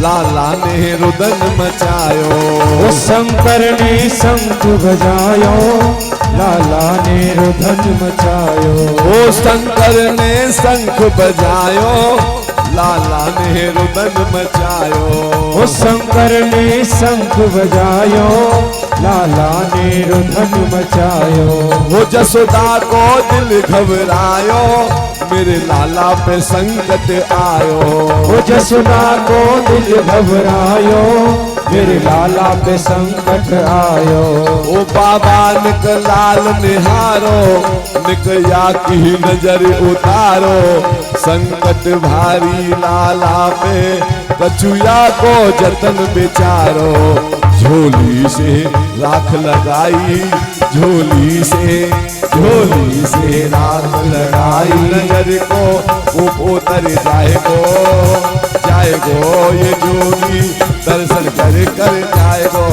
लाला ने रुदन मचायो। वो शंकर ने शंख बजायो लाला ने रुदन मचायो। वो शंकर ने शंख बजायो लाला ने रुदन मचायो। वो शंकर ने शंख बजायो लाला ने रुदन मचायो। वो जसोदा को दिल घबरायो मेरे लाला पे संकट आयो। वो जसोदा को दिल घबरायो मेरे लाला पे संकट आयो। ओ बाबा निक लाल निहारो निक या की नजर उतारो। संकट भारी लाला पे कछुया को जतन बेचारो। झोली से राख लगाई झोली से राख लगाई। नजर को उतर जाएगो ये जोगी दर्शन कर जाएगो।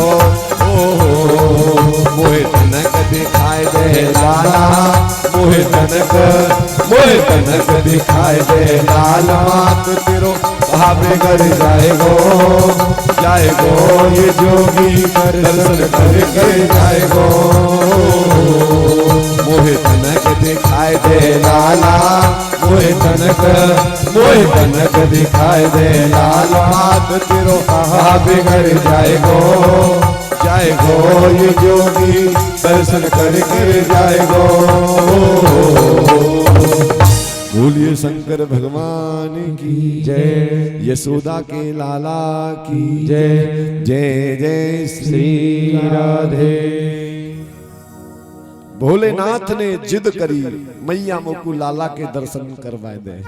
मोहे तनक दिखाई दे लाला मोहे तनक दिखाई दे लाल मात तेरो कहा बिगड़ जाएगो ये जोगी दर्शन कर जाएगो। मोहे तनक दिखाई दे लाला मोहे तनक दिखाई दे लाल मात तेरो कहा बिगड़ जाएगो ये जोगी दर्शन कर जाएगो। बोलिए शंकर भगवान की जय। यशोदा के लाला की जय। जय जय श्री राधे। भोलेनाथ ने जिद करी मैया मोकू लाला के दर्शन करवाए दे।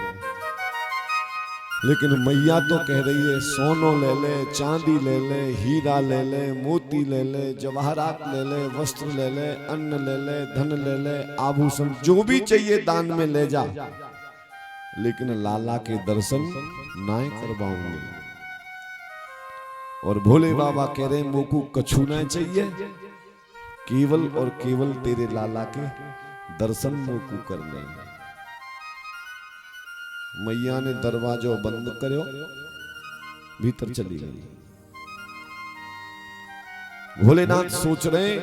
लेकिन मैया तो कह रही है सोनो ले ले चांदी ले ले हीरा ले ले मोती ले ले जवाहरात ले ले वस्त्र ले ले अन्न ले ले धन ले ले आभूषण जो भी चाहिए दान में ले जा लेकिन लाला के दर्शन ना करवाऊंगे। और भोले बाबा कह रहे मोकू कछु ना चाहिए केवल और केवल तेरे लाला के दर्शन मोकू करने। मैया ने दरवाजा बंद करो भीतर चली गई। भोलेनाथ सोच रहे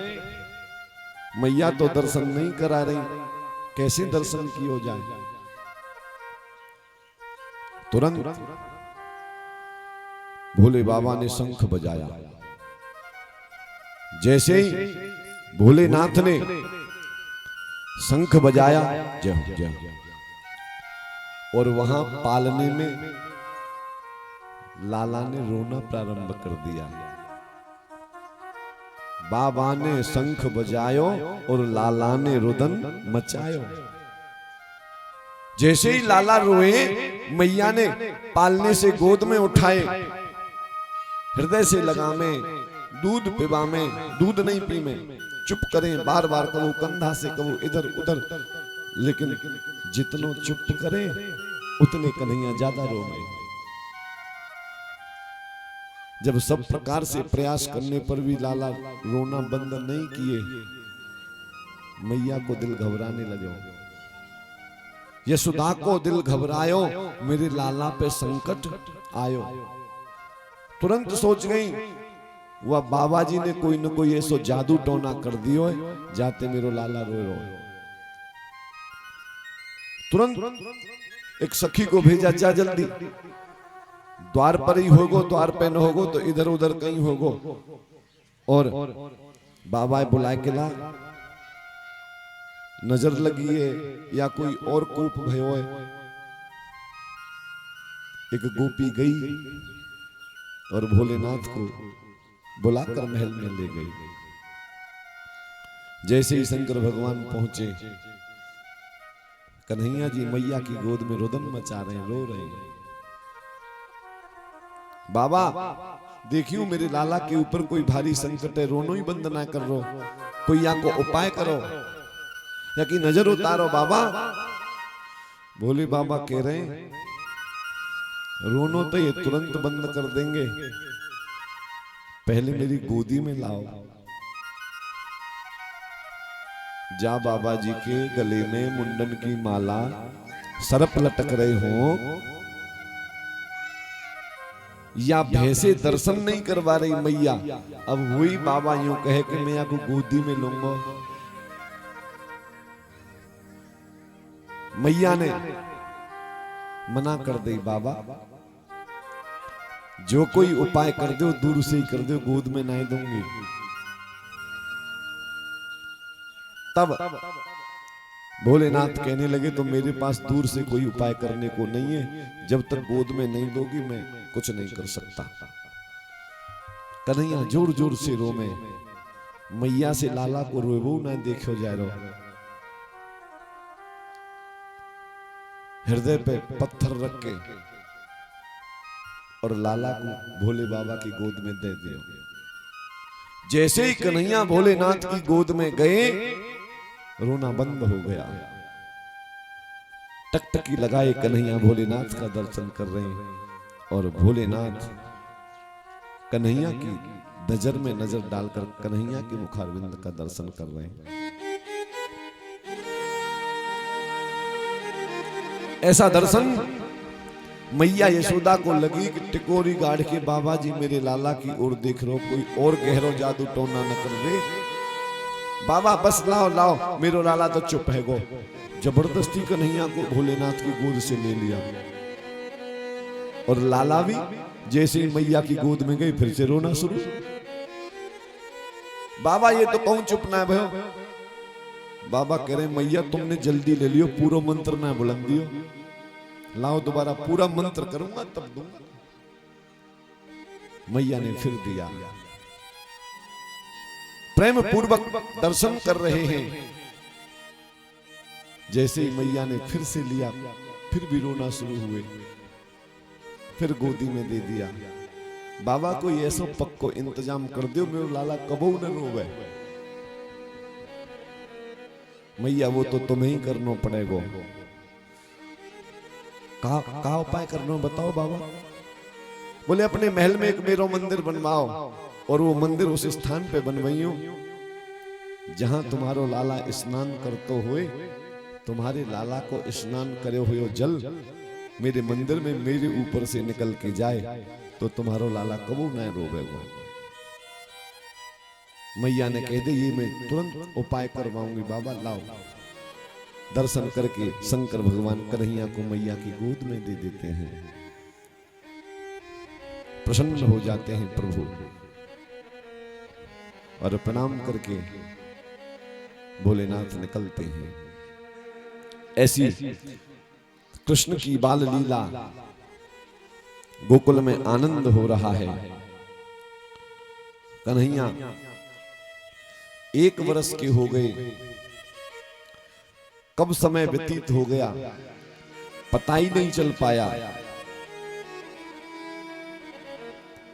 मैया तो दर्शन नहीं करा रही कैसे दर्शन किया जाए। तुरंत भोले बाबा ने शंख बजाया जैसे ही भोलेनाथ ने शंख बजाया, जय हो जय हो, और वहां पालने में लाला ने रोना प्रारंभ कर दिया। बाबा ने शंख बजायो और लाला ने रुदन मचायो। जैसे ही लाला रोए, मैया ने पालने से गोद में उठाए, हृदय से लगामे, दूध पिबामे, दूध नहीं पी में, चुप करें, बार बार कहो, कंधा से कहो, इधर उधर, लेकिन जितनो चुप करें उतने कन्हैया ज्यादा रोए। जब सब प्रकार से प्रयास करने पर भी लाला रोना बंद नहीं किए, मैया को दिल घबराने लगे। यशोदा को दिल घबरायो, मेरे लाला पे संकट आयो। तुरंत सोच गई वह बाबा जी ने कोई न कोई ऐसो जादू टोना कर दियो है, जाते मेरो लाला रोए रोए। तुरंत एक सखी को भेजा, जा जल्दी, द्वार पर ही होगो, द्वार पे न होगो तो इधर उधर कहीं होगो। और बाबा बुलाए के ला, नजर लगी है या कोई और कूप भयो है। एक गोपी गई और भोलेनाथ को बुलाकर महल में ले गई। जैसे ही शंकर भगवान पहुंचे, कन्हैया जी मैया की गोद में रुदन मचा रहे हैं, रो रहे हैं। बाबा देखियो मेरे लाला के ऊपर कोई भारी संकट है, रोनो ही बंद ना कर रो, कोई यहाँ को उपाय करो या कि नजर उतारो बाबा। भोले बाबा कह रहे हैं, रोनो तो ये तुरंत बंद कर देंगे, पहले मेरी गोदी में लाओ। जा बाबा जी के गले में मुंडन की माला, सरप लटक रहे हो, या भैंसे दर्शन नहीं करवा रही मैया। अब वही बाबा यूं कहे कि मैं आपको गोदी में लूंगा। मैया ने मना कर दी, बाबा जो कोई उपाय कर दो दूर से ही कर दो, गोद में नहीं दूंगी। तब भोलेनाथ कहने लगे, तो मेरे पास दूर से कोई उपाय करने को नहीं है, जब तक गोद में नहीं दोगी मैं कुछ नहीं कर सकता। कन्हैया जोर जोर से रोवे, मैया से लाला को रोवो ना देखो जा रहा। हृदय पे पत्थर रख के और लाला को भोले बाबा की गोद में दे दियो। जैसे ही कन्हैया भोलेनाथ की गोद में गए, रोना बंद हो गया। टकटकी लगाए कन्हैया भोलेनाथ का दर्शन कर रहे हैं, और भोलेनाथ कन्हैया की नजर में नजर डालकर कन्हैया के मुखारविंद का दर्शन कर रहे हैं। ऐसा दर्शन मैया यशोदा को लगी कि टिकोरी गाड़ के बाबा जी मेरे लाला की ओर देख रहो, कोई और गहरो जादू टोना न कर दे। बाबा बस लाओ लाओ, मेरो लाला तो चुप है गो। जबरदस्ती कन्हैया को भोलेनाथ की गोद से ले लिया, और लाला भी जैसे ही मैया की गोद में गई फिर से रोना शुरू। बाबा ये तो कौन चुप ना भयो। बाबा कह रहे मैया तुमने जल्दी ले लियो, पूरा मंत्र ना बुलंद दियो, लाओ दोबारा पूरा मंत्र करूंगा तब दूंगा। मैया ने फिर दिया। प्रेम पूर्वक दर्शन कर रहे हैं। जैसे ही मैया ने फिर से लिया, फिर भी रोना शुरू हुए, फिर गोदी में दे दिया। बाबा को ऐसा पक्को इंतजाम कर दो मेरे लाला कबो न रोवे। मैया वो तो तुम्हें ही करना पड़ेगा। का उपाय करना बताओ बाबा। बोले अपने महल में एक मेरो मंदिर बनवाओ, और वो मंदिर उस स्थान पे बनवाइयो जहां तुम्हारो लाला स्नान करते हुए, तुम्हारे लाला को स्नान करे हुए जल मेरे मंदिर में मेरे ऊपर से निकल के जाए, तो तुम्हारो लाला कबू न रोवेगा। मैया ने कह दे ये मैं तुरंत उपाय करवाऊंगी बाबा, लाओ। दर्शन करके शंकर भगवान कन्हैया को मैया की गोद में दे देते हैं। प्रसन्न हो जाते हैं प्रभु। और प्रणाम करके भोलेनाथ निकलते हैं। ऐसी कृष्ण की बाल लीला, गोकुल में आनंद हो रहा है। कन्हैया 1 वर्ष के हो गए, कब समय व्यतीत हो गया पता ही नहीं चल पाया।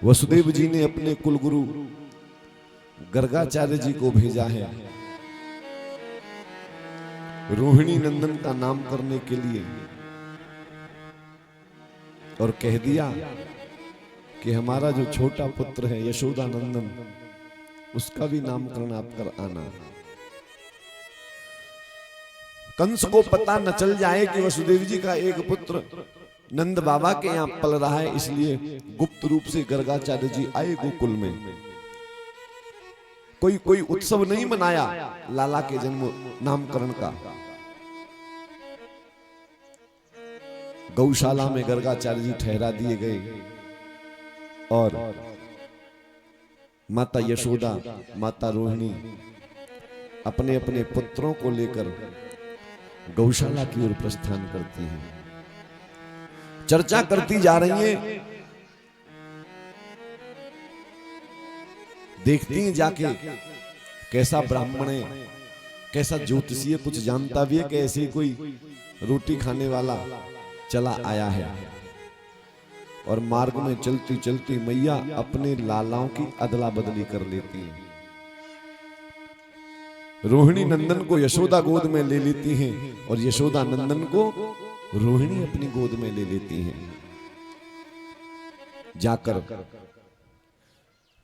वसुदेव जी ने अपने कुलगुरु गर्गाचार्य जी को भेजा है रोहिणी नंदन का नाम करने के लिए, और कह दिया कि हमारा जो छोटा पुत्र है यशोदा नंदन, उसका भी नामकरण आप कर आना। कंस को पता न चल जाए कि वसुदेव जी का एक पुत्र नंद बाबा के यहां पल रहा है, इसलिए गुप्त रूप से गर्गाचार्य जी आए गोकुल में। कोई उत्सव नहीं मनाया लाला के जन्म नामकरण का। गौशाला में गर्गाचार्य जी ठहरा दिए गए और माता यशोदा, माता रोहिणी अपने अपने पुत्रों को लेकर गौशाला की ओर प्रस्थान करती हैं। चर्चा करती जा रही हैं, देखती हैं जाके कैसा ब्राह्मण है, कैसा ज्योतिषी है, कुछ जानता भी है कि ऐसे कोई रोटी खाने वाला चला आया है। और मार्ग में चलती चलती मैया अपने लालाओं की अदला बदली कर लेती हैं। रोहिणी नंदन को यशोदा गोद में ले लेती हैं और यशोदा नंदन को रोहिणी अपनी गोद में ले लेती हैं। जाकर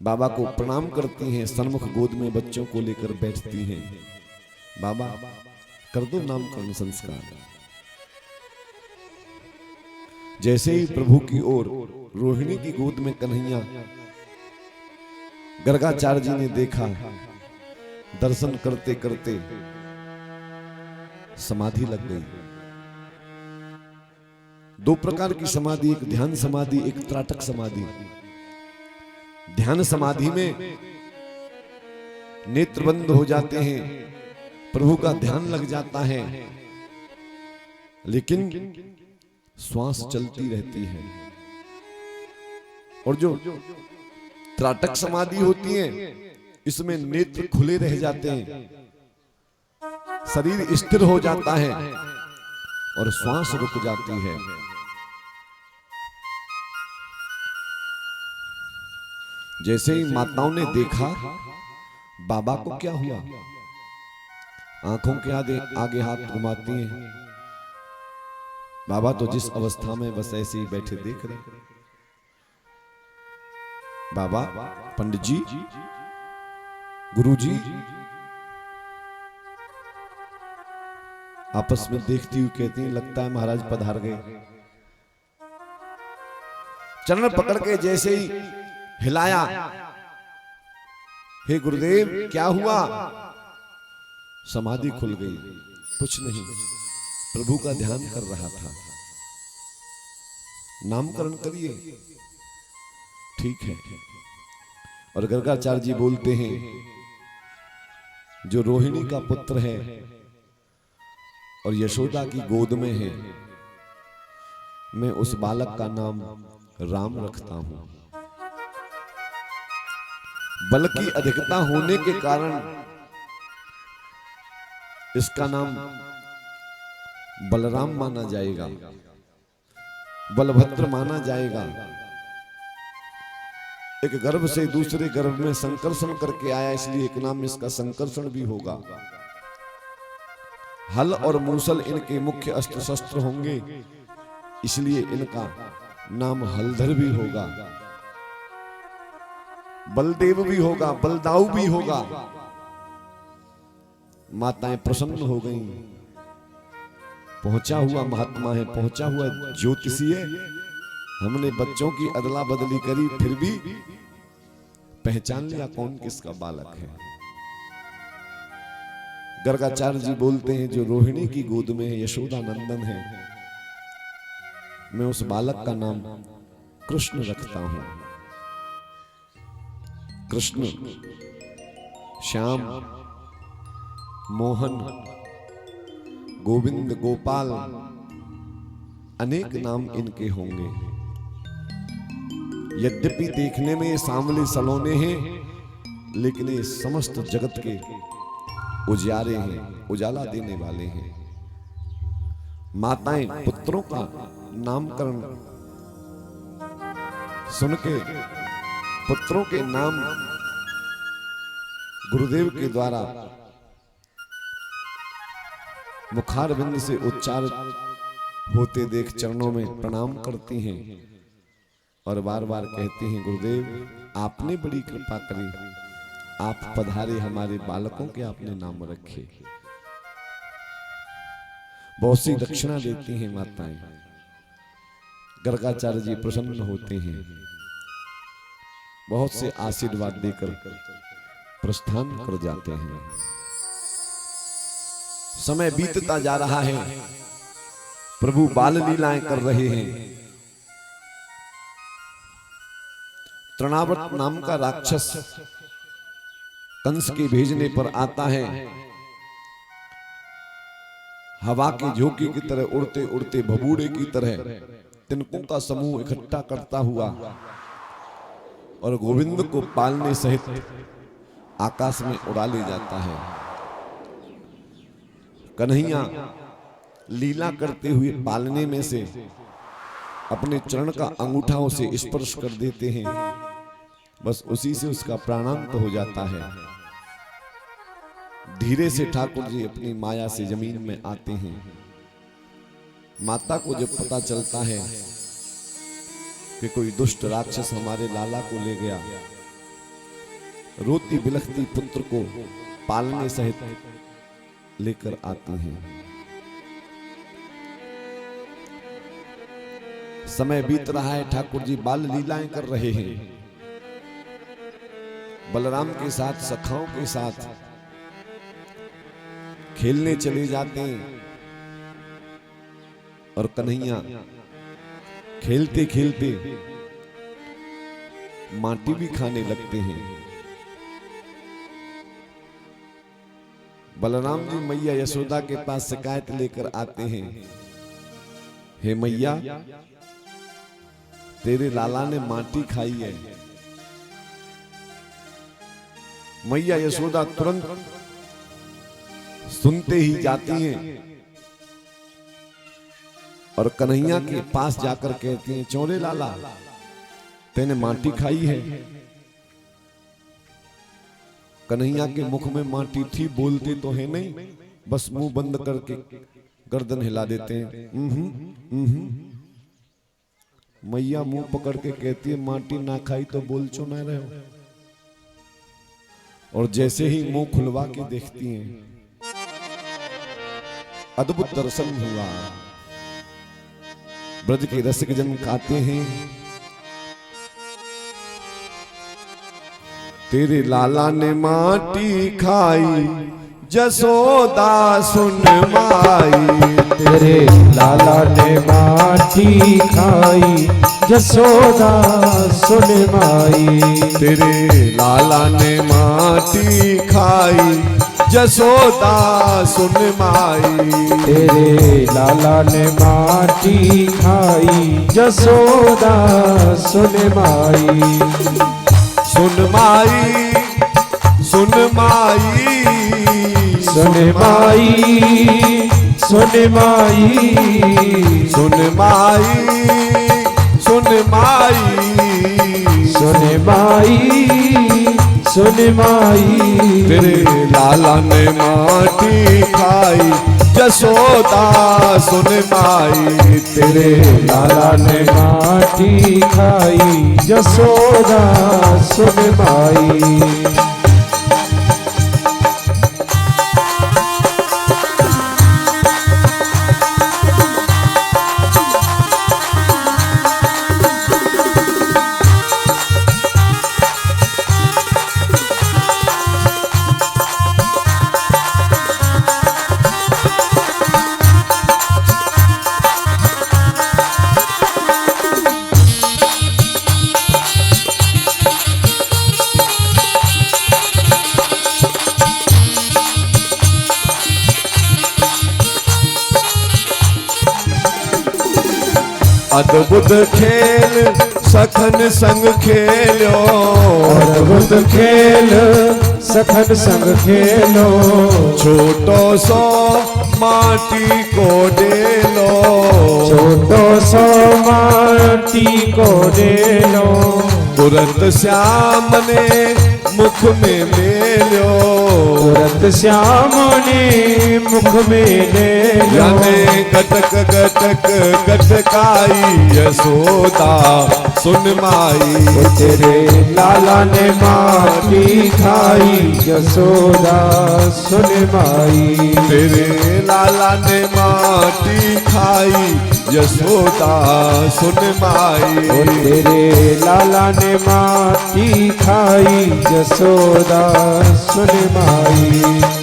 बाबा को प्रणाम करती हैं, सन्मुख गोद में बच्चों को लेकर बैठती हैं। बाबा कर दो नामकरण संस्कार। जैसे ही प्रभु की ओर रोहिणी की गोद में कन्हैया, गर्गाचार्य जी ने देखा, दर्शन करते करते समाधि लग गई। 2 प्रकार की समाधि, एक ध्यान समाधि, एक त्राटक समाधि। ध्यान समाधि में नेत्र बंद हो जाते हैं, प्रभु का ध्यान लग जाता है, लेकिन श्वास चलती रहती है। और जो त्राटक समाधि होती है, इसमें नेत्र खुले रह जाते हैं, शरीर स्थिर हो जाता है और श्वास रुक जाती है। जैसे ही माताओं ने देखा बाबा को क्या हुआ, आंखों के आगे हाथ घुमाती हैं। बाबा तो जिस अवस्था में बस ऐसे ही बैठे देख रहे। बाबा, पंडित जी, गुरुजी आपस में देखती हुई कहती हैं, लगता है महाराज पधार गए। चरण पकड़ के जैसे ही हिलाया, हे गुरुदेव क्या हुआ? समाधि खुल गई। कुछ नहीं, प्रभु का ध्यान कर रहा था। नामकरण करिए, ठीक है। और गर्गाचार्य जी बोलते हैं, जो रोहिणी का पुत्र है और यशोदा की गोद में है, मैं उस बालक का नाम राम रखता हूं। बल की अधिकता होने के कारण इसका नाम बलराम माना जाएगा, बलभद्र माना जाएगा। एक गर्भ से दूसरे गर्भ में संकर्षण करके आया, इसलिए एक नाम इसका संकर्षण भी होगा। हल और मूसल इनके मुख्य अस्त्र शस्त्र होंगे, इसलिए इनका नाम हलधर भी होगा, बलदेव भी होगा, बलदाऊ भी होगा। माताएं प्रसन्न हो गईं। पहुंचा हुआ महात्मा है, पहुंचा हुआ ज्योतिषी है। हमने बच्चों की अदला बदली करी, फिर भी पहचान लिया कौन किसका बालक है। गर्गाचार्य जी बोलते हैं, जो रोहिणी की गोद में है, यशोदा नंदन है, मैं उस बालक का नाम कृष्ण रखता हूं। कृष्ण श्याम, मोहन, गोविंद, गोपाल, अनेक नाम इनके होंगे। यद्यपि देखने में ये सांवले सलोने हैं, लेकिन ये समस्त जगत के उजियारे हैं, उजाला देने वाले हैं। माताएं पुत्रों का नामकरण सुन के पुत्रों के नाम गुरुदेव के द्वारा मुखारविंद से उच्चारित होते देख चरणों में प्रणाम करती हैं और बार बार कहती हैं, गुरुदेव आपने बड़ी कृपा करी, आप पधारे, हमारे बालकों के आपने नाम रखे। बहुत सी दक्षिणा देती हैं माताएं। गर्गाचार्य जी प्रसन्न होते हैं, बहुत से आशीर्वाद देकर प्रस्थान कर जाते हैं। समय बीतता जा रहा है, प्रभु बाल लीलाएं कर रहे हैं। तृणावर्त नाम का राक्षस कंस के भेजने पर आता है, हवा के झोंके की तरह उड़ते उड़ते भबूड़े की तरह तिनकों का समूह इकट्ठा करता हुआ और गोविंद को पालने सहित आकाश में उड़ा ले जाता है। कन्हैया लीला करते हुए पालने में से अपने चरण का अंगूठा उसे स्पर्श कर देते हैं, बस उसी से उसका प्राणांत हो जाता है। धीरे से ठाकुर जी अपनी माया से जमीन में आते हैं। माता को जब पता चलता है कि कोई दुष्ट राक्षस हमारे लाला को ले गया, रोती बिलखती पुत्र को पालने सहित लेकर आती हैं। समय बीत रहा है, ठाकुर जी बाल लीलाएं कर रहे हैं। बलराम के साथ, सखाओं के साथ खेलने चले जाते हैं और कन्हैया खेलते खेलते माटी भी खाने लगते हैं। बलराम जी मैया यशोदा के पास शिकायत लेकर आते हैं, हे मैया, तेरे लाला ने माटी खाई है। मैया यशोदा तुरंत सुनते ही जाती हैं और कन्हैया के पास जाकर कहती हैं, चौरे लाला, तेने माटी खाई है। कन्हैया के मुख में माटी थी, बोलते तो है नहीं, बस मुंह बंद करके गर्दन हिला देते हैं। मैया मुंह पकड़ के कहती है, माटी ना खाई तो बोल चो ना रहे हो। और जैसे ही मुंह खुलवा के देखती हैं, अद्भुत दर्शन हुआ। ब्रज के रसिक जन गाते हैं, तेरे लाला ने माटी खाई, जसोदा सुन माई। तेरे लाला ने माटी खाई, जसोदा सुन माई। तेरे लाला ने माटी खाई, जसोदा सुन माई। तेरे लाला ने माटी खाई, जसोदा सुन माई। सुन माई, सुन माई, सुन माई, सुन माई, सुन माई, सुन माई, सुन माई, सुन माई। तेरे लाला ने माटी खाई, जसोदा सुन माई। तेरे लाला ने माटी खाई, जसोदा सुन माई। अद्भुत खेल सखन संग खेलो, अद्भुत खेल सखन संग खेलो। छोटो सो माटी को डेलो, छोटो सो माटी को डेलो। तुरंत श्याम ने मुख में ले लो, तुरंत श्याम ने मुख में ले लो। जाने गटक गटक गटकाई यशोदा सुन माई, तेरे लाला ने माटी खाई यशोदा सुन माई। तेरे लाला ने माटी खाई यशोदा सुन माई। तेरे लाला ने माटी खाई यशोदा सुन माई।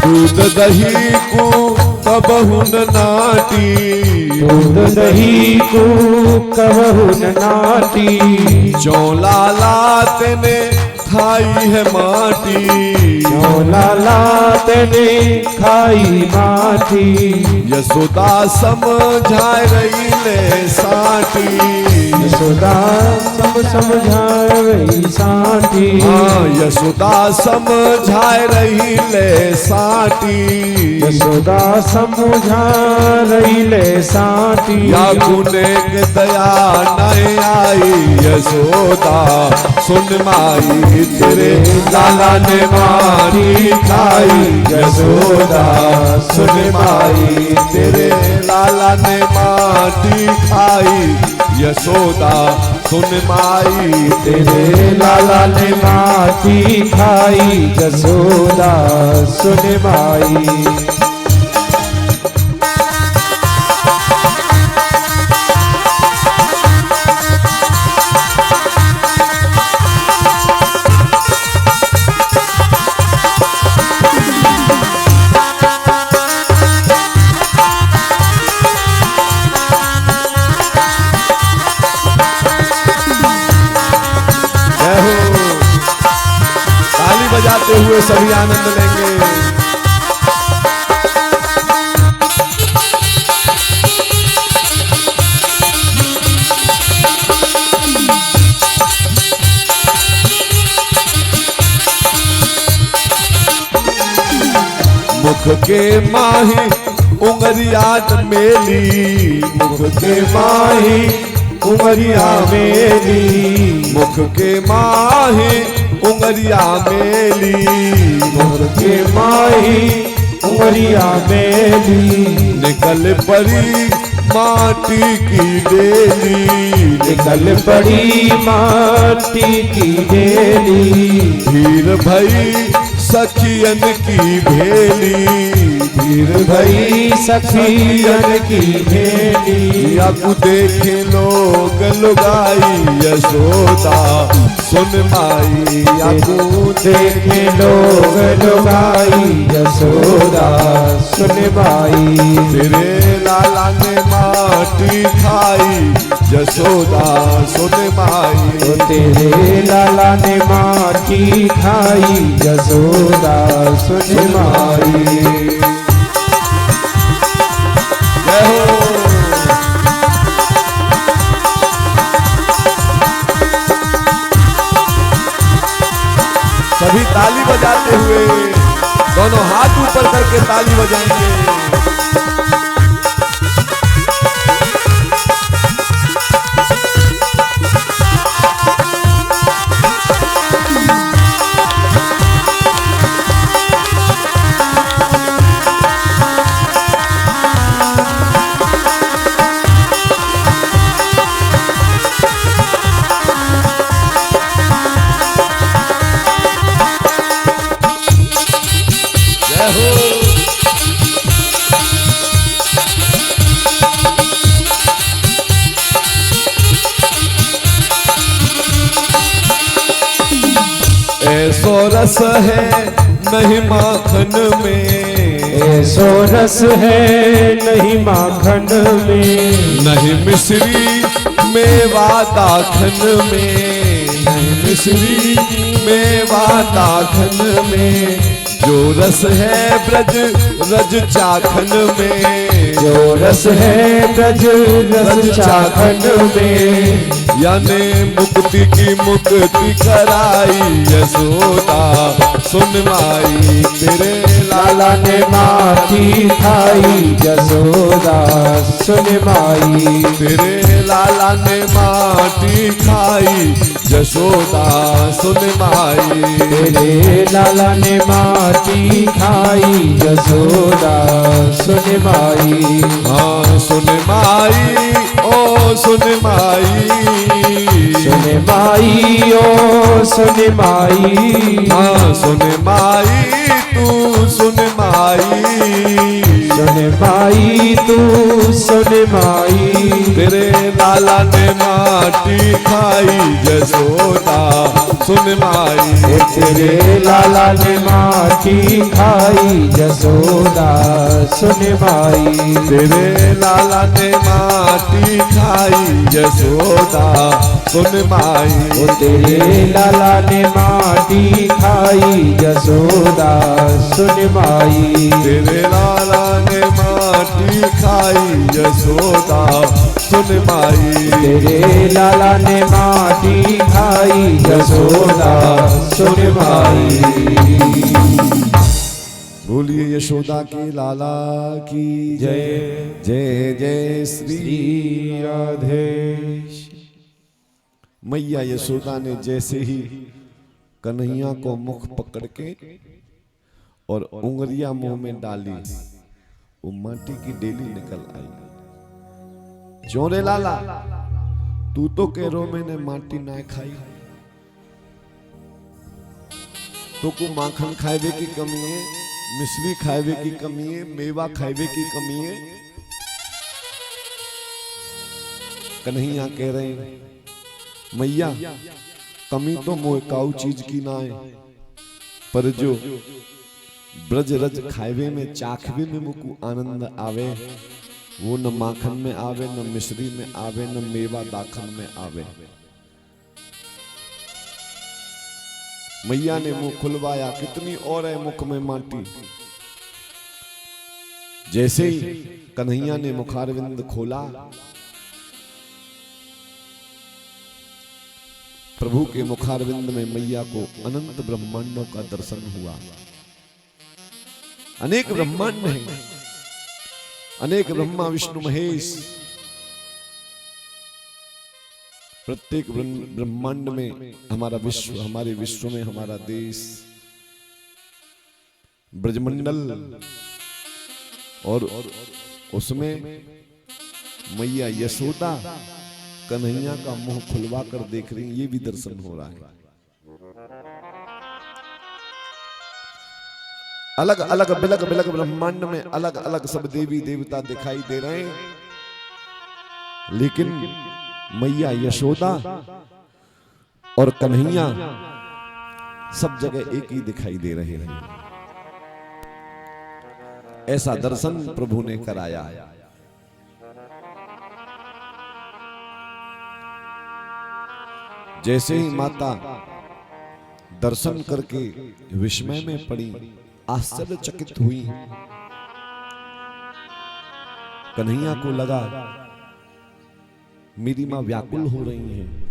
दूध दही को कबहु न नाटी, दूध दही को कबहु न नाटी। चौला लातने खाई है माटी, लाला तेने खाई माटी। यशोदा समझाए रही ले साटी, यशोदा सब समझाए रही साटी। हाँ यशोदा समझाए रही ले साटी, यशोदा समझा रही ले साटी। या गुने के दया नहीं आई यशोदा सुन माई, तेरे लाला ने माटी खाई यशोदा सुन माई। तेरे लाला ने माटी खाई यशोदा सुन माई। तेरे लाला ने माटी खाई यशोदा सुन माई। बजाते हुए सभी आनंद लेंगे। मुख के माही उंगरियात मेली, मुख के माही उमरिया मेरी। मुख के माही उंगरिया मेली, मुख के माही उमरिया मेली। निकल पड़ी माटी की डेली, निकल पड़ी माटी की डेली। भीड़ भई सखियन की भेली, भीड़ भई सखियन की भेली। याकू देखे लोग लुगाई यशोदा सुन माई। याकू देखे लोग लुगाई यशोदा सुन माई। तेरे लाला ने माटी खाई यशोदा सुन माई। तो तेरे लाला ने माटी खाई यशोदा सुन माई। जय हो। सभी ताली बजाते हुए दोनों हाथ ऊपर करके ताली बजाएंगे। रस है नहीं माखन में, ऐसो रस है नहीं माखन में, नहीं मिश्री मेवा दाखन में, नहीं मिश्री मेवा दाखन में, जो रस है ब्रज रज चाखन में, जो रस है ब्रज रस चाखन में, यानी मुक्ति की मुक्ति कराई यशोदा सुन माई तेरे लाला ने माटी खाई यशोदा सुन माई, तेरे लाला ने माटी खाई यशोदा सुन माई, तेरे लाला ने माटी खाई यशोदा सुन माई, हाँ सुन माई ओ सुन माई, सुन माई ओ सुन माई, हाँ सुन माई तू सुन माई, सुन माई तू सुन माई, तेरे लाला ने माटी खाई यशोदा सुन माई, तेरे लाला ने माटी खाई यशोदा सुन माई, तेरे लाला ने माटी खाई यशोदा सुन माई, ओ तेरे लाला ने माटी खाई यशोदा सुन माई, तेरे लाला ने माटी खाई यशोदा सुन माई, तेरे लाला ने माटी खाई यशोदा सुन माई। बोलिए यशोदा के लाला की जय जय जय श्री श्री राधे। मैया यशोदा ने जैसे ही कन्हैया को मुख पकड़ के और उंगलियां मुंह में डाली, वो माटी की डेली निकल आई। चोरे लाला तू तो कह रो मैंने माटी ना खाई, तो को माखन खाएवे की कमी है, मिश्री खाएवे की कमी है, मेवा खाएवे की कमी है। कन्हैया कह रहे हैं मैया कमी तो मोह काऊ चीज की ना है, पर जो ब्रज रज खाएवे में चाखवे में मुकु आनंद आवे, वो न माखन में आवे, न मिश्री में आवे, न मेवा दाखन में आवे। मैया ने मुंह खुलवाया, कितनी और है मुख में माटी। जैसे ही कन्हैया ने मुखारविंद खोला, प्रभु के मुखारविंद में मैया को अनंत ब्रह्मांडों का दर्शन हुआ। अनेक ब्रह्मांड हैं, अनेक ब्रह्मा विष्णु महेश, प्रत्येक ब्रह्मांड में हमारा विश्व, हमारे विश्व में हमारा देश, ब्रजमंडल, और उसमें मैया यशोदा कन्हैया का मुंह खुलवा कर देख रही, ये भी दर्शन हो रहा है। अलग अलग बिलग बिलग ब्रह्मांड में अलग अलग सब देवी देवता दिखाई दे रहे हैं, लेकिन मैया यशोदा और कन्हैया सब जगह एक ही दिखाई दे रहे हैं। ऐसा दर्शन प्रभु ने कराया। जैसे ही माता दर्शन करके विस्मय में पड़ी, आश्चर्यचकित हुई, कन्हैया को लगा मेरी मां व्याकुल हो रही है,